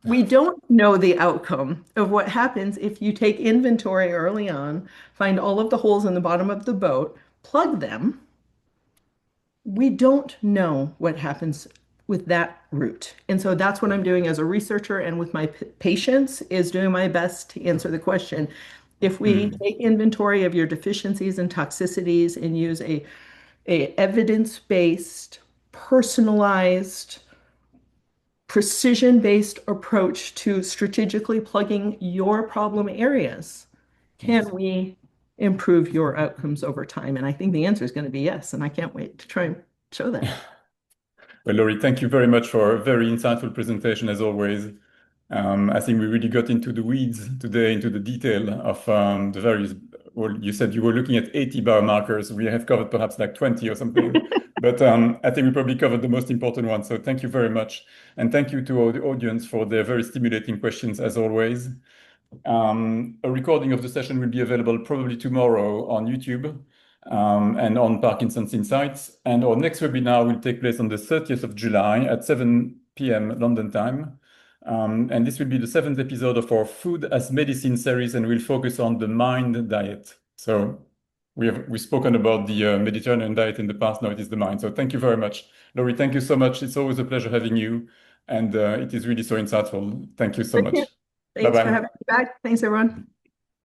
we don't know the outcome of what happens if you take inventory early on, find all of the holes in the bottom of the boat, plug them, we don't know what happens with that route. And so that's what I'm doing as a researcher and with my patients is doing my best to answer the question. If we Hmm. take inventory of your deficiencies and toxicities and use a evidence-based, personalized, precision-based approach to strategically plugging your problem areas, can Yes. we improve your outcomes over time? And I think the answer is going to be yes. And I can't wait to try and show that. Well, Laurie, thank you very much for a very insightful presentation as always. I think we really got into the weeds today, into the detail of the various, well, you said you were looking at 80 biomarkers. We have covered perhaps like 20 or something, but I think we probably covered the most important ones. So thank you very much. And thank you to all the audience for their very stimulating questions as always. A recording of the session will be available probably tomorrow on YouTube and on Parkinson's Insights. And our next webinar will take place on the 30th of July at 7 p.m. London time. And this will be the 7th episode of our Food as Medicine series, and we'll focus on the mind diet. So we've spoken about the Mediterranean diet in the past. Now it is the mind. So thank you very much, Laurie. Thank you so much. It's always a pleasure having you, and it is really so insightful. Thank you so I can't much. Thanks for Bye-bye. having me back. Thanks, everyone.